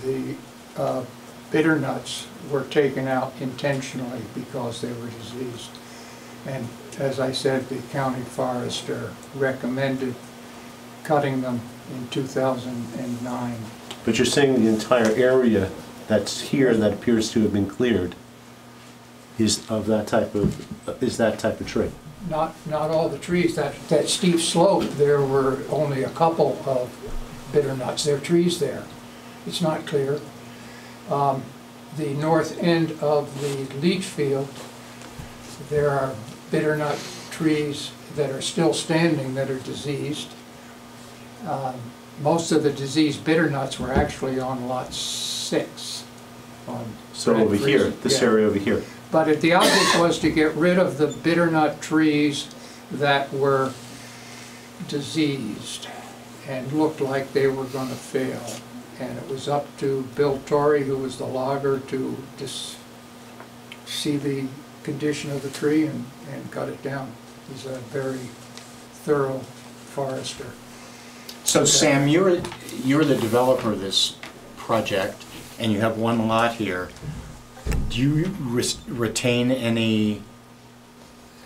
the bitter nuts were taken out intentionally because they were diseased. And as I said, the county forester recommended cutting them in 2009. But you're saying the entire area that's here that appears to have been cleared is of that type of tree? Not all the trees. That steep slope, there were only a couple of bitter nuts. There are trees there. It's not clear. The north end of the leach field, there are bitter nut trees that are still standing that are diseased. Most of the diseased bitter nuts were actually on lot 6. So over here, this area over here. But the object was to get rid of the bitter nut trees that were diseased and looked like they were going to fail. And it was up to Bill Torrey, who was the logger, to just see the condition of the tree and cut it down. He's a very thorough forester. So Sam, you're the developer of this project, and you have one lot here. Do you retain any,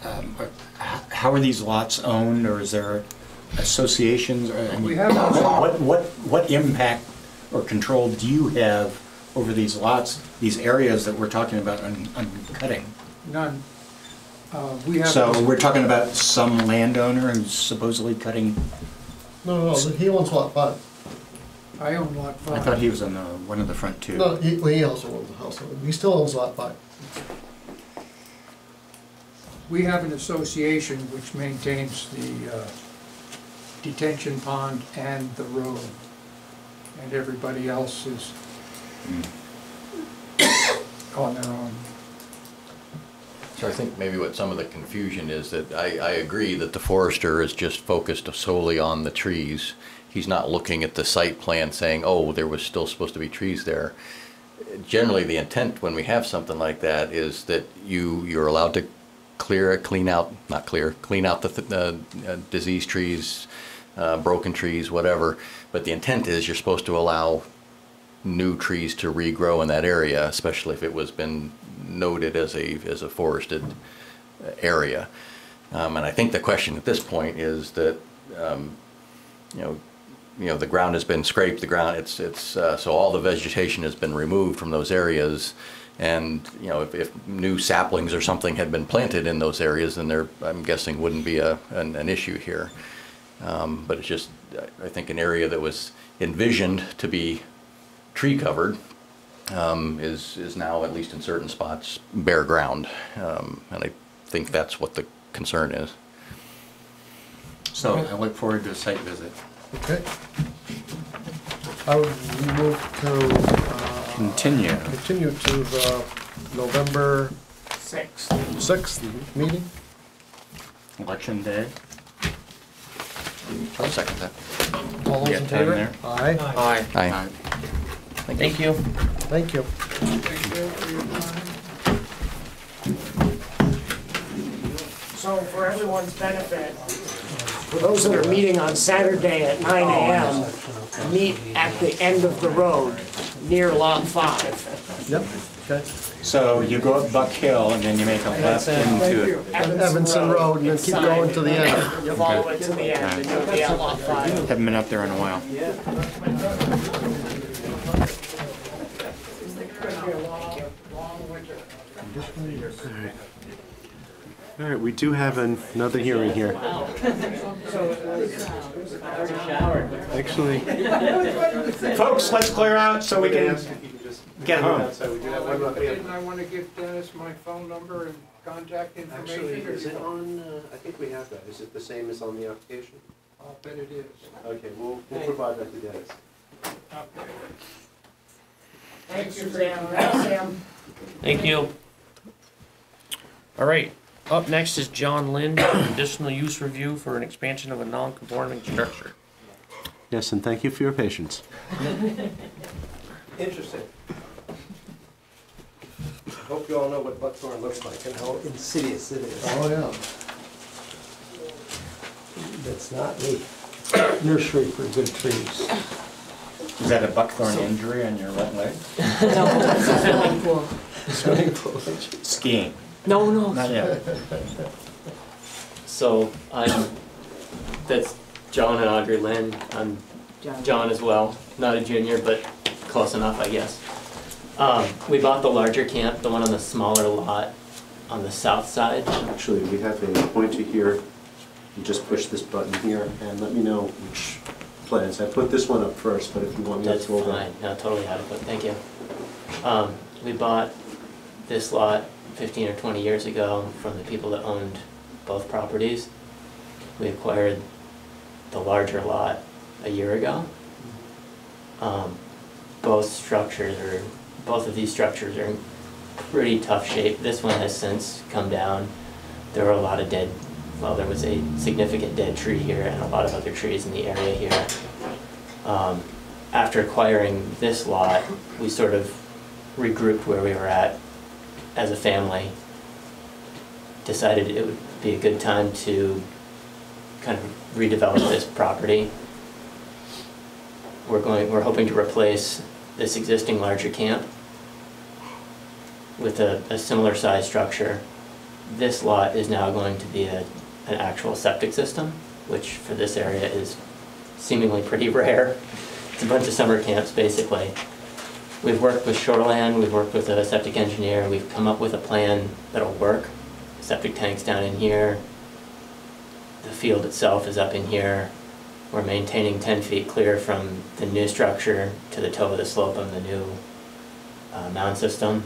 how are these lots owned, or is there associations? Or, I mean, We have what impact or control do you have over these lots, these areas that we're talking about on cutting? none. We have. So we're talking about some landowner who's supposedly cutting. No, he owns lot 5. I own lot 5. I thought he was on one of the front two. No, he also owns the house. He still owns lot 5. We have an association which maintains the detention pond and the road, and everybody else is on their own. So I think maybe what some of the confusion is that I agree that the forester is just focused solely on the trees. He's not looking at the site plan saying, oh, there was still supposed to be trees there. Generally, the intent when we have something like that is that you're allowed to clean out the diseased trees, broken trees, whatever. But the intent is you're supposed to allow new trees to regrow in that area, especially if it was been noted as a forested area. And I think the question at this point is that the ground has been scraped. The ground so all the vegetation has been removed from those areas. And if new saplings or something had been planted in those areas, then there, I'm guessing, wouldn't be an issue here. But it's just, I think, an area that was envisioned to be tree covered is now, at least in certain spots, bare ground. And I think that's what the concern is. So I look forward to a site visit. Okay. I would move to Continue to the November 6th meeting. Election day. I'll second that. All those Yeah, in time favor? there. Aye. Aye. Aye. Thank you. Thank you. So for everyone's benefit, for those that are meeting on Saturday at 9 a.m., meet at the end of the road near Lot 5. Yep. Okay. So you go up Buck Hill and then you make a left into it. Evanson Road, and then keep going to the end. You'll follow it to the end, and you'll be at lot 5. Haven't been up there in a while. All right, we do have another hearing here. Actually, Folks, let's clear out so we can get home. Didn't I want to give Dennis my phone number and contact information? actually, is it on, I think we have that. Is it the same as on the application? I'll bet it is. Okay, we'll provide that to Dennis. Okay. Thanks, Sam. Thank you. All right, up next is John Linn, conditional use review for an expansion of a non-conforming structure. Yes, and thank you for your patience. Interesting. I hope you all know what buckthorn looks like and how insidious it is. Oh, yeah. That's not a nursery for good trees. Is that a buckthorn injury on your right leg? Swimming pool. Swimming pool. Skiing? No. Not yet. So that's John and Audrey Linn. I'm John as well, not a junior, but close enough, I guess. We bought the larger camp, the one on the smaller lot on the south side. Actually, we have a pointer here. You just push this button here and let me know which plans. I put this one up first, but if you want me to That's throw fine, no, totally adequate, thank you. We bought this lot 15 or 20 years ago from the people that owned both properties. We acquired the larger lot a year ago. Both of these structures are in pretty tough shape. This one has since come down. There were a lot of there was a significant dead tree here and a lot of other trees in the area here. After acquiring this lot, we sort of regrouped where we were at as a family, decided it would be a good time to kind of redevelop this property. We're hoping to replace this existing larger camp with a similar size structure. This lot is now going to be an actual septic system, which for this area is seemingly pretty rare. It's a bunch of summer camps basically. We've worked with Shoreline, we've worked with a septic engineer, we've come up with a plan that'll work. Septic tanks down in here, the field itself is up in here. We're maintaining 10 feet clear from the new structure to the toe of the slope of the new mound system.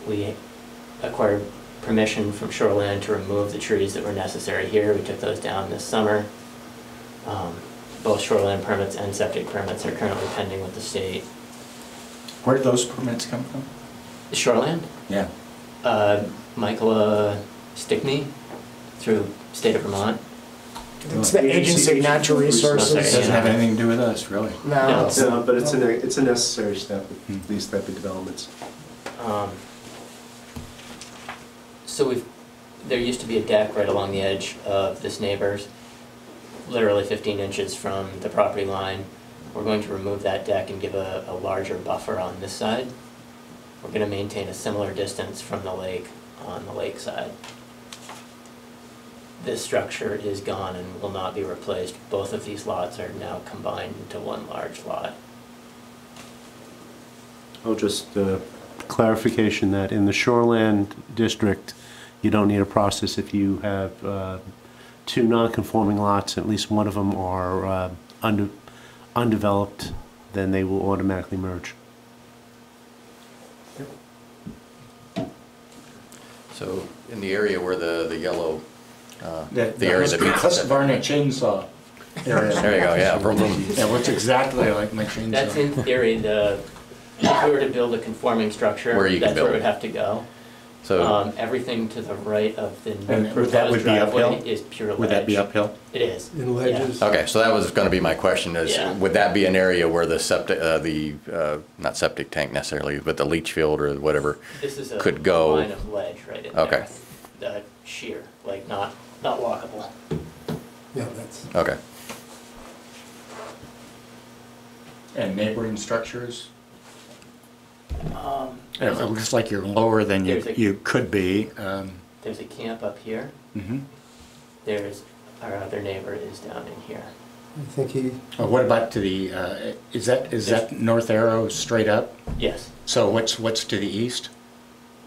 We acquired permission from Shoreline to remove the trees that were necessary here. We took those down this summer. Both shoreline permits and septic permits are currently pending with the state. Where did those permits come from? Shoreland? Yeah. Michaela Stickney through state of Vermont. It's the Agency of Natural Resources. It doesn't have anything to do with us, really. No. No, but it's a necessary step with these type of developments. So there used to be a deck right along the edge of this neighbor's, literally 15 inches from the property line. We're going to remove that deck and give a larger buffer on this side. We're going to maintain a similar distance from the lake on the lake side. This structure is gone and will not be replaced. Both of these lots are now combined into one large lot. Oh, just clarification that in the Shoreline District, you don't need a process if you have two non-conforming lots, at least one of them are undeveloped, then they will automatically merge. So in the area where the yellow, The area that meets. Husqvarna chainsaw area. There you go, yeah. Vroom, vroom. Yeah, looks exactly like my chainsaw. That's in theory if we were to build a conforming structure, Where you can that's where it build. would have to go. So Everything to the right of the And that would proposed be uphill? driveway is pure ledge. Would that be uphill? It is. In ledges. okay, so that was going to be my question: is Yeah. would that be an area where the septic, not septic tank necessarily, but the leach field or whatever This is a could go? line of ledge right in Okay. there. Sheer, like not walkable. Yeah, that's. Okay. And neighboring structures? It looks like you're lower than you could be. There's a camp up here. There's, our other neighbor is down in here. I think he, What about to the, is that north arrow straight up? Yes, So what's to the east?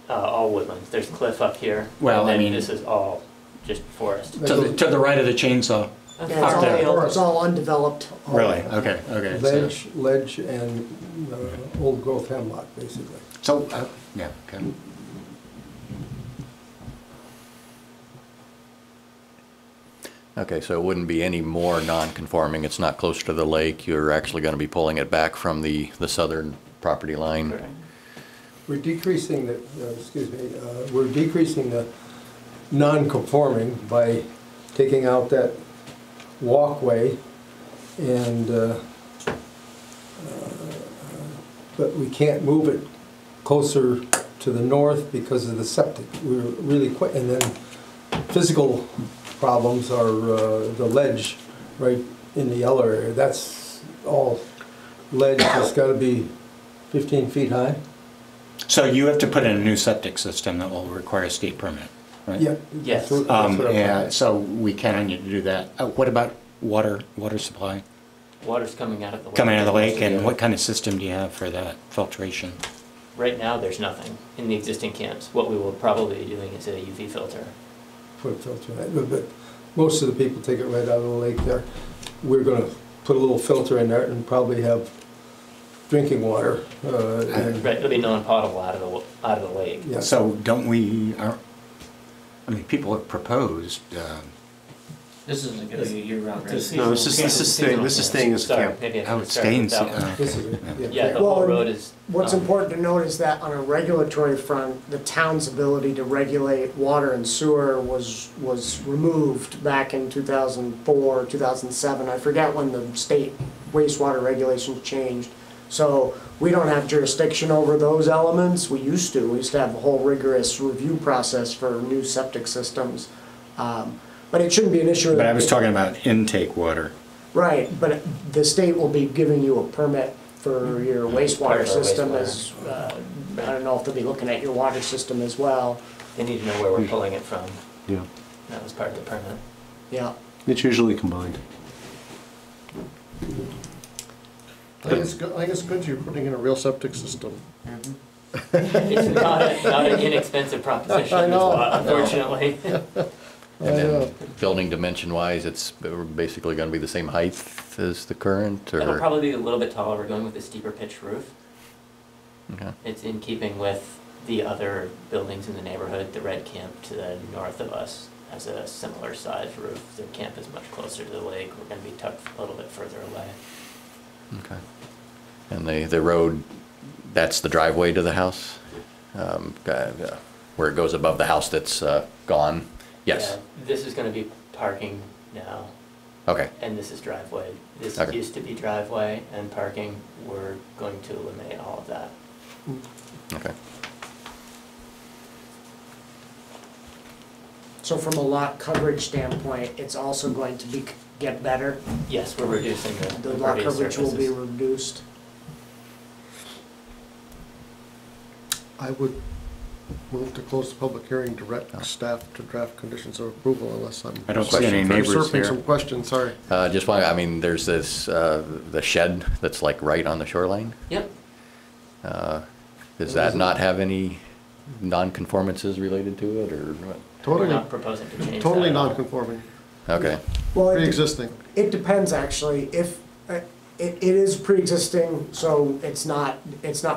all woodlands. There's cliff up here. Well, and then I mean- this is all just forest. To the right of the chainsaw? Yeah, Up there. it's all undeveloped. Really? Okay, okay. ledge and old growth hemlock, basically. So, yeah, okay. Okay, so it wouldn't be any more non-conforming, it's not close to the lake, you're actually gonna be pulling it back from the southern property line? Correct. We're decreasing the, we're decreasing the non-conforming by taking out that walkway and, but we can't move it closer to the north because of the septic. We're really quick, and then physical problems are the ledge right in the yellow area. That's all ledge that's got to be 15 feet high. So you have to put in a new septic system that will require a state permit, right? Yeah. Yes. Yeah, so we count on you to do that. What about water supply? Water's coming out of the lake. Coming out of the lake, and what kind of system do you have for that filtration? Right now, there's nothing in the existing camps. What we will probably be doing is a UV filter. Put a filter in it, but most of the people take it right out of the lake there. We're going to put a little filter in there and probably have drinking water. Right, it'll be non-potable out of the lake. Yeah. So don't we, I mean, people have proposed, This isn't gonna be year-round, right? No, this is staying as Sorry, camp. maybe I Oh, should it start with stains, that one. This is it, yeah. Yeah, the whole Well, road is. What's important to note is that on a regulatory front, the town's ability to regulate water and sewer was removed back in 2004, 2007. I forget when the state wastewater regulations changed. So we don't have jurisdiction over those elements. We used to. We used to have a whole rigorous review process for new septic systems. But it shouldn't be an issue. but I was talking about intake water. Right, but the state will be giving you a permit for your Part wastewater of our system wastewater. as, I don't know if they'll be looking at your water system as well. They need to know where we're pulling it from. Yeah, That was part of the permit. Yeah. it's usually combined. I think it's good you're putting in a real septic system. It's not an inexpensive proposition, I know. unfortunately. And then building dimension-wise, it's basically gonna be the same height as the current, It'll or? probably be a little bit taller. We're going with a steeper pitched roof. Okay. It's in keeping with the other buildings in the neighborhood. The red camp to the north of us has a similar size roof. The camp is much closer to the lake. We're gonna be tucked a little bit further away. Okay. And the road, that's the driveway to the house? Where it goes above the house that's gone? Yes. Yeah, this is gonna be parking now, Okay, and this is driveway. This Okay. used to be driveway and parking. We're going to eliminate all of that. okay. So from a lot coverage standpoint, it's also going to get better. Yes, we're reducing the The lot impervious coverage will be surfaces. reduced. I would move to close the public hearing, direct staff to draft conditions of approval unless I'm. I don't see any neighbors Usurping here. some questions, sorry. Just why, I mean, there's this, the shed that's like right on the shoreline. Yep. Does that not have any non-conformances related to it, or what? We're Totally, not proposing to change that. totally at all. non-conforming, Okay, Well, pre-existing. it depends actually. If it is pre-existing, so it's not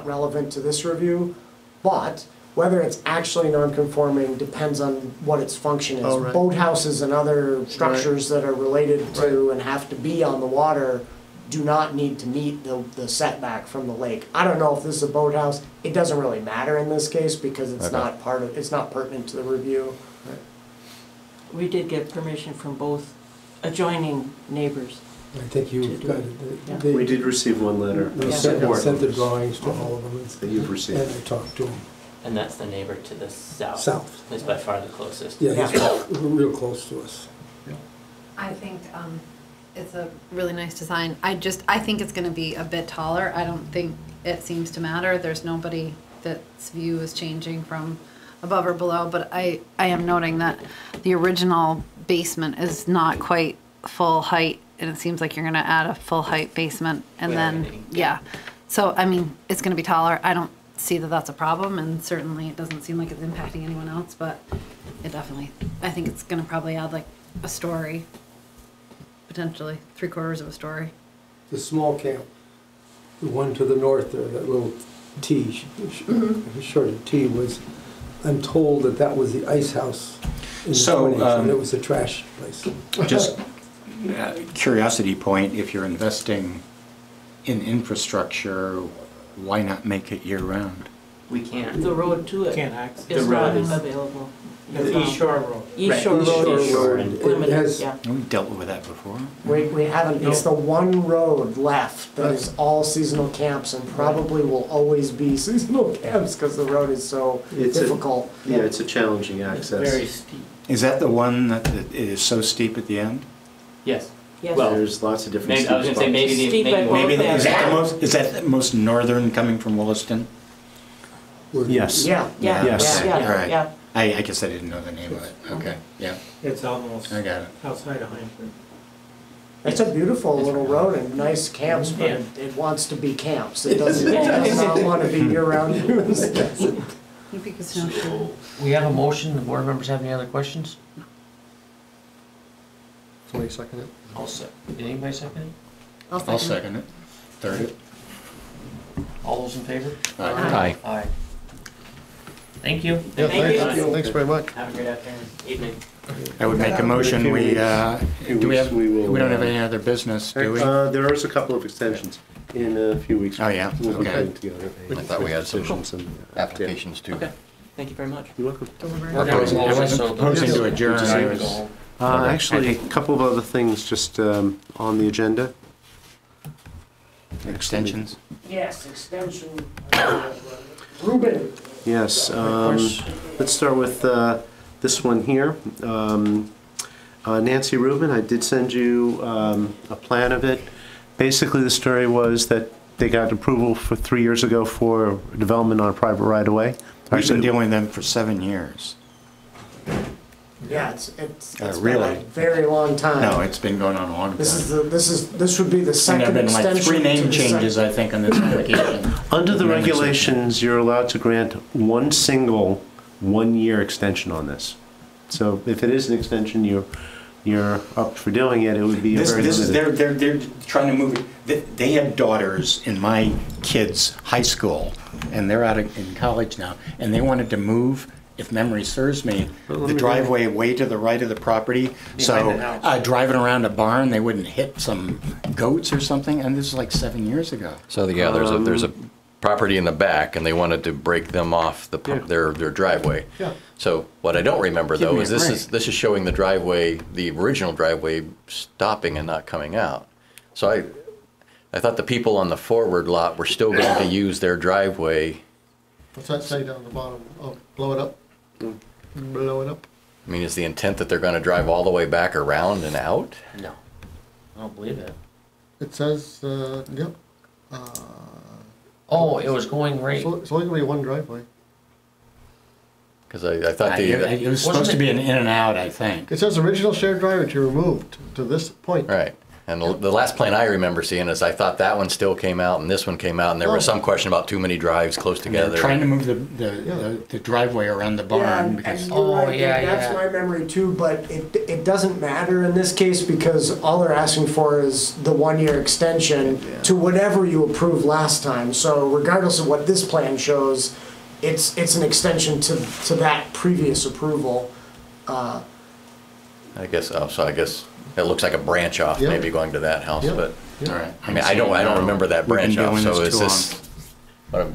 relevant to this review. But whether it's actually non-conforming depends on what its function is. Oh, right. Boathouses and other structures that are related to and have to be on the water do not need to meet the setback from the lake. I don't know if this is a boathouse. It doesn't really matter in this case because it's Okay. it's not pertinent to the review. We did get permission from both adjoining neighbors. I think you've got Yeah. it. We did receive one letter. They sent the drawings to all of them. That you've received. And I talked to them. And that's the neighbor to the south. South. Is by far the closest. Yeah, he's real close to us. I think it's a really nice design. I think it's gonna be a bit taller. I don't think it seems to matter. There's if its view is changing from above or below, but I am noting that the original basement is not quite full height, and it seems like you're gonna add a full height basement, and then, yeah. So, I mean, it's gonna be taller. I don't see that that's a problem, and certainly it doesn't seem like it's impacting anyone else, but it definitely, I think it's gonna probably add like a story, potentially 3/4 of a story. The small camp, the one to the north there, that little T, short of T was, I'm told that that was the ice house in the 20s, and it was a trash place. Just curiosity point, if you're investing in infrastructure, why not make it year-round? We can't. The road to it Can't access. is The road not is- available. The East Shore Road. East Shore Road is It limited, has- yeah. We dealt with that before. We haven't, it's the one road left that is all seasonal camps and probably will always be seasonal camps because the road is so difficult. Yeah, it's a challenging access. Very steep. Is that the one that is so steep at the end? Yes. Yes. Well, There's lots of different maybe, I was steep gonna say spots. maybe Steep at both Maybe ends. is that the most northern coming from Williston? Yes. Yeah, yeah, Yes. yeah, All yeah, right. yeah. I guess I didn't know the name of it. Okay, yeah, It's almost I got it. outside of Hinesburg. It's a beautiful little road and nice camps, but Yeah. it wants to be camps. It does not want to be year-round use. Maybe it's no. We have a motion. The board members have any other questions? Somebody second it? I'll Did anybody second it? I'll second it. Third it. All those in favor? Aye. Aye. Thank you. Yeah, Thank you. thanks very much. Have a great afternoon, evening. I would make a motion, do we have, we don't have any any other business, do we? There is a couple of extensions in a few weeks. Oh, yeah, We'll be okay. putting together I thought we had some extensions and, applications too. Okay, thank you very much. You're welcome. I wasn't proposing to adjourn, I was. Actually, a couple of other things just on the agenda. Extensions? Yes, extension. Ruben. Yes, let's start with this one here. Nancy Ruben, I did send you a plan of it. Basically, the story was that they got approval for 3 years ago for development on a private right-of-way. We've been dealing with them for 7 years. Yeah, it's been Really? a very long time. No, it's been going on a long time. This would be the And second there have been like extension. 3 to name the site. changes, I think, on this application. Under the Memory regulations, you're allowed to grant one single 1-year extension on this. So if it is an extension, you're up for doing it, it would be a very limited. They're trying to move it. They had daughters in my kids' high school, and they're out in college now, and they wanted to move, if memory serves me, the driveway way to the right of the property. So driving around a barn, they wouldn't hit some goats or something, and this is like 7 years ago. So yeah, there's a property in the back, and they wanted to break them off their driveway. Yeah. So what I don't remember Give though me is a this is showing the driveway, the original driveway, stopping and not coming out. So I thought the people on the forward lot were still going to use their driveway. What's that say down the bottom? Oh, blow it up? Blow it up? I mean, is the intent that they're going to drive all the way back around and out? No, I don't believe it. It says, yep. Oh, it was going right. So it's only gonna be one driveway. Because I thought It was supposed to be an in and out, I think. It says original shared driveway to removed to this point. Right. And the last plan I remember seeing is I thought that one still came out and this one came out, and there was some question about too many drives close And they're together. trying to move the driveway around the Yeah, barn and because. you're right, that's my memory too, but it doesn't matter in this case because all they're asking for is the 1-year extension to whatever you approved last time. So regardless of what this plan shows, it's an extension to that previous approval. I guess, so I guess it looks like a branch off maybe going to that house, but, All right. I mean, I don't remember that We've been branch off, doing so this is too this,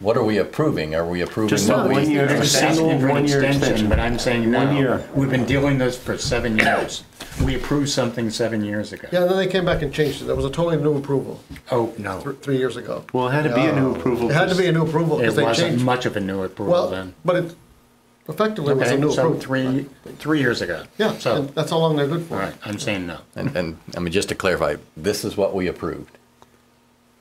what are we approving? Are we approving Just what one we? year. They're just asking for an extension, but I'm saying no. 1 year. We've been doing this for 7 years. We approved something 7 years ago. Yeah, and then they came back and changed it. That was a totally new approval. Oh, no. 3 years ago. Well, it had to be a new approval. It had to be a new approval It because they wasn't changed. much of a new approval Well, then. but it effectively was a Okay, new so approval. 3 years ago. Yeah, So, and that's how long they're good for. all right, I'm saying no. And I mean, just to clarify, this is what we approved.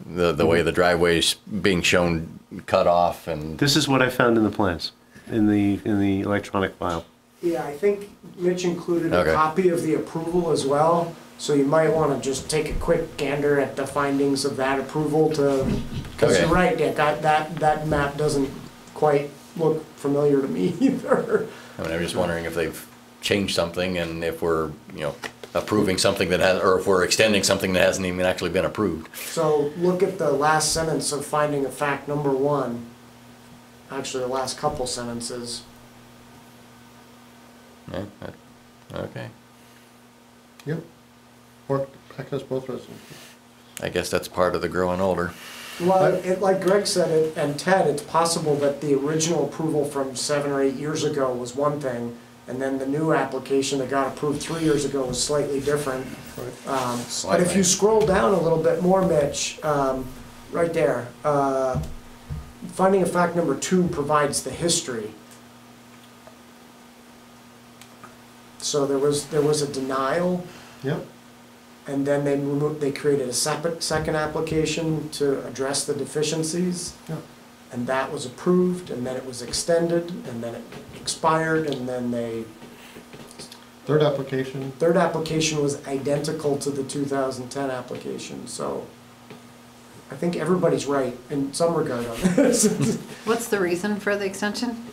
the way the driveway's being shown cut off and. This is what I found in the plans, in the electronic file. Yeah, I think Mitch included Okay. a copy of the approval as well, so you might want to just take a quick gander at the findings of that approval to, because Okay. you're right, Dick, that map doesn't quite look familiar to me either. I mean, I'm just wondering if they've changed something and if we're, approving something that has, or if we're extending something that hasn't even actually been approved. So look at the last sentence of finding of fact number 1. Actually, the last couple sentences. Yeah, okay. Yep. Work, access both residents. I guess that's part of the growing older. Well, like Greg said, and Ted, it's possible that the original approval from 7 or 8 years ago was one thing, and then the new application that got approved 3 years ago was slightly different. But if you scroll down a little bit more, Mitch, right there, finding of fact number 2 provides the history. So there was a denial. Yep. And then they created a second application to address the deficiencies. Yeah. And that was approved, and then it was extended, and then it expired, and then they... Third application. Third application was identical to the 2010 application, so I think everybody's right in some regard on this. What's the reason for the extension?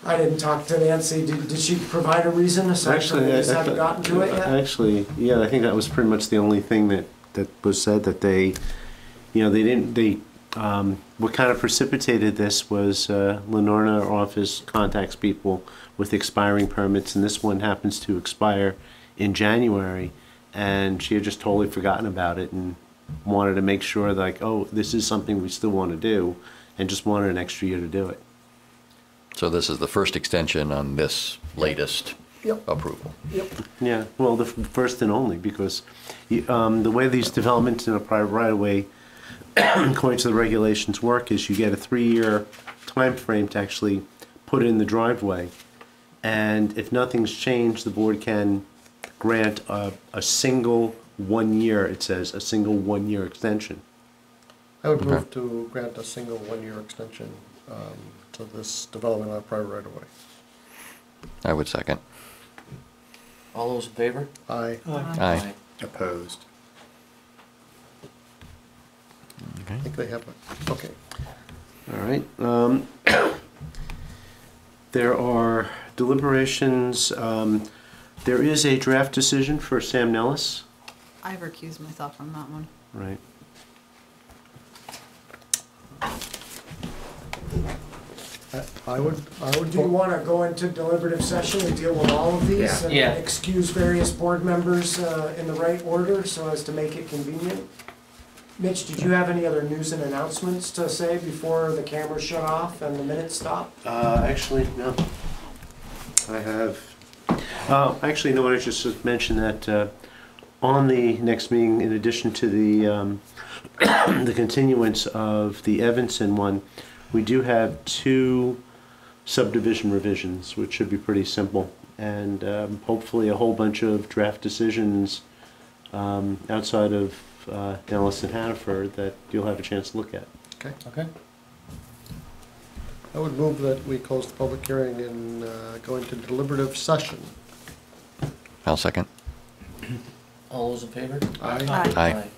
I didn't talk to Nancy. Did she provide a reason aside from they just haven't gotten to it yet? Actually, yeah, I think that was pretty much the only thing that was said, that they, what kind of precipitated this was Lenore, our office, contacts people with expiring permits, and this one happens to expire in January, and she had just totally forgotten about it and wanted to make sure, like, oh, this is something we still want to do, and just wanted an extra year to do it. So this is the first extension on this latest approval. Yep. Yeah, well, the first and only, because the way these developments in a private right-of-way, according to the regulations, work is you get a 3-year time frame to actually put in the driveway, and if nothing's changed, the board can grant a single 1 year, it says, a single 1 year extension. I would move to grant a single 1 year extension to this development on private right of way. I would second. All those in favor? Aye. Aye. Opposed. I think they have it. Okay. All right. There are deliberations. There is a draft decision for Sam Nelis. I've recused myself from that one. Right. I would Do you want to go into deliberative session and deal with all of these? And Yeah. excuse various board members in the right order so as to make it convenient? Mitch, did you have any other news and announcements to say before the camera shut off and the minutes stopped? Actually, no. I have. Actually, no, I just mentioned that on the next meeting, in addition to the the continuance of the Evanson one, we do have 2 subdivision revisions, which should be pretty simple, and hopefully a whole bunch of draft decisions outside of Nelis and Hannaford that you'll have a chance to look at. Okay. Okay. I would move that we close the public hearing and go into deliberative session. I'll second. All those in favor? Aye. Aye. Aye.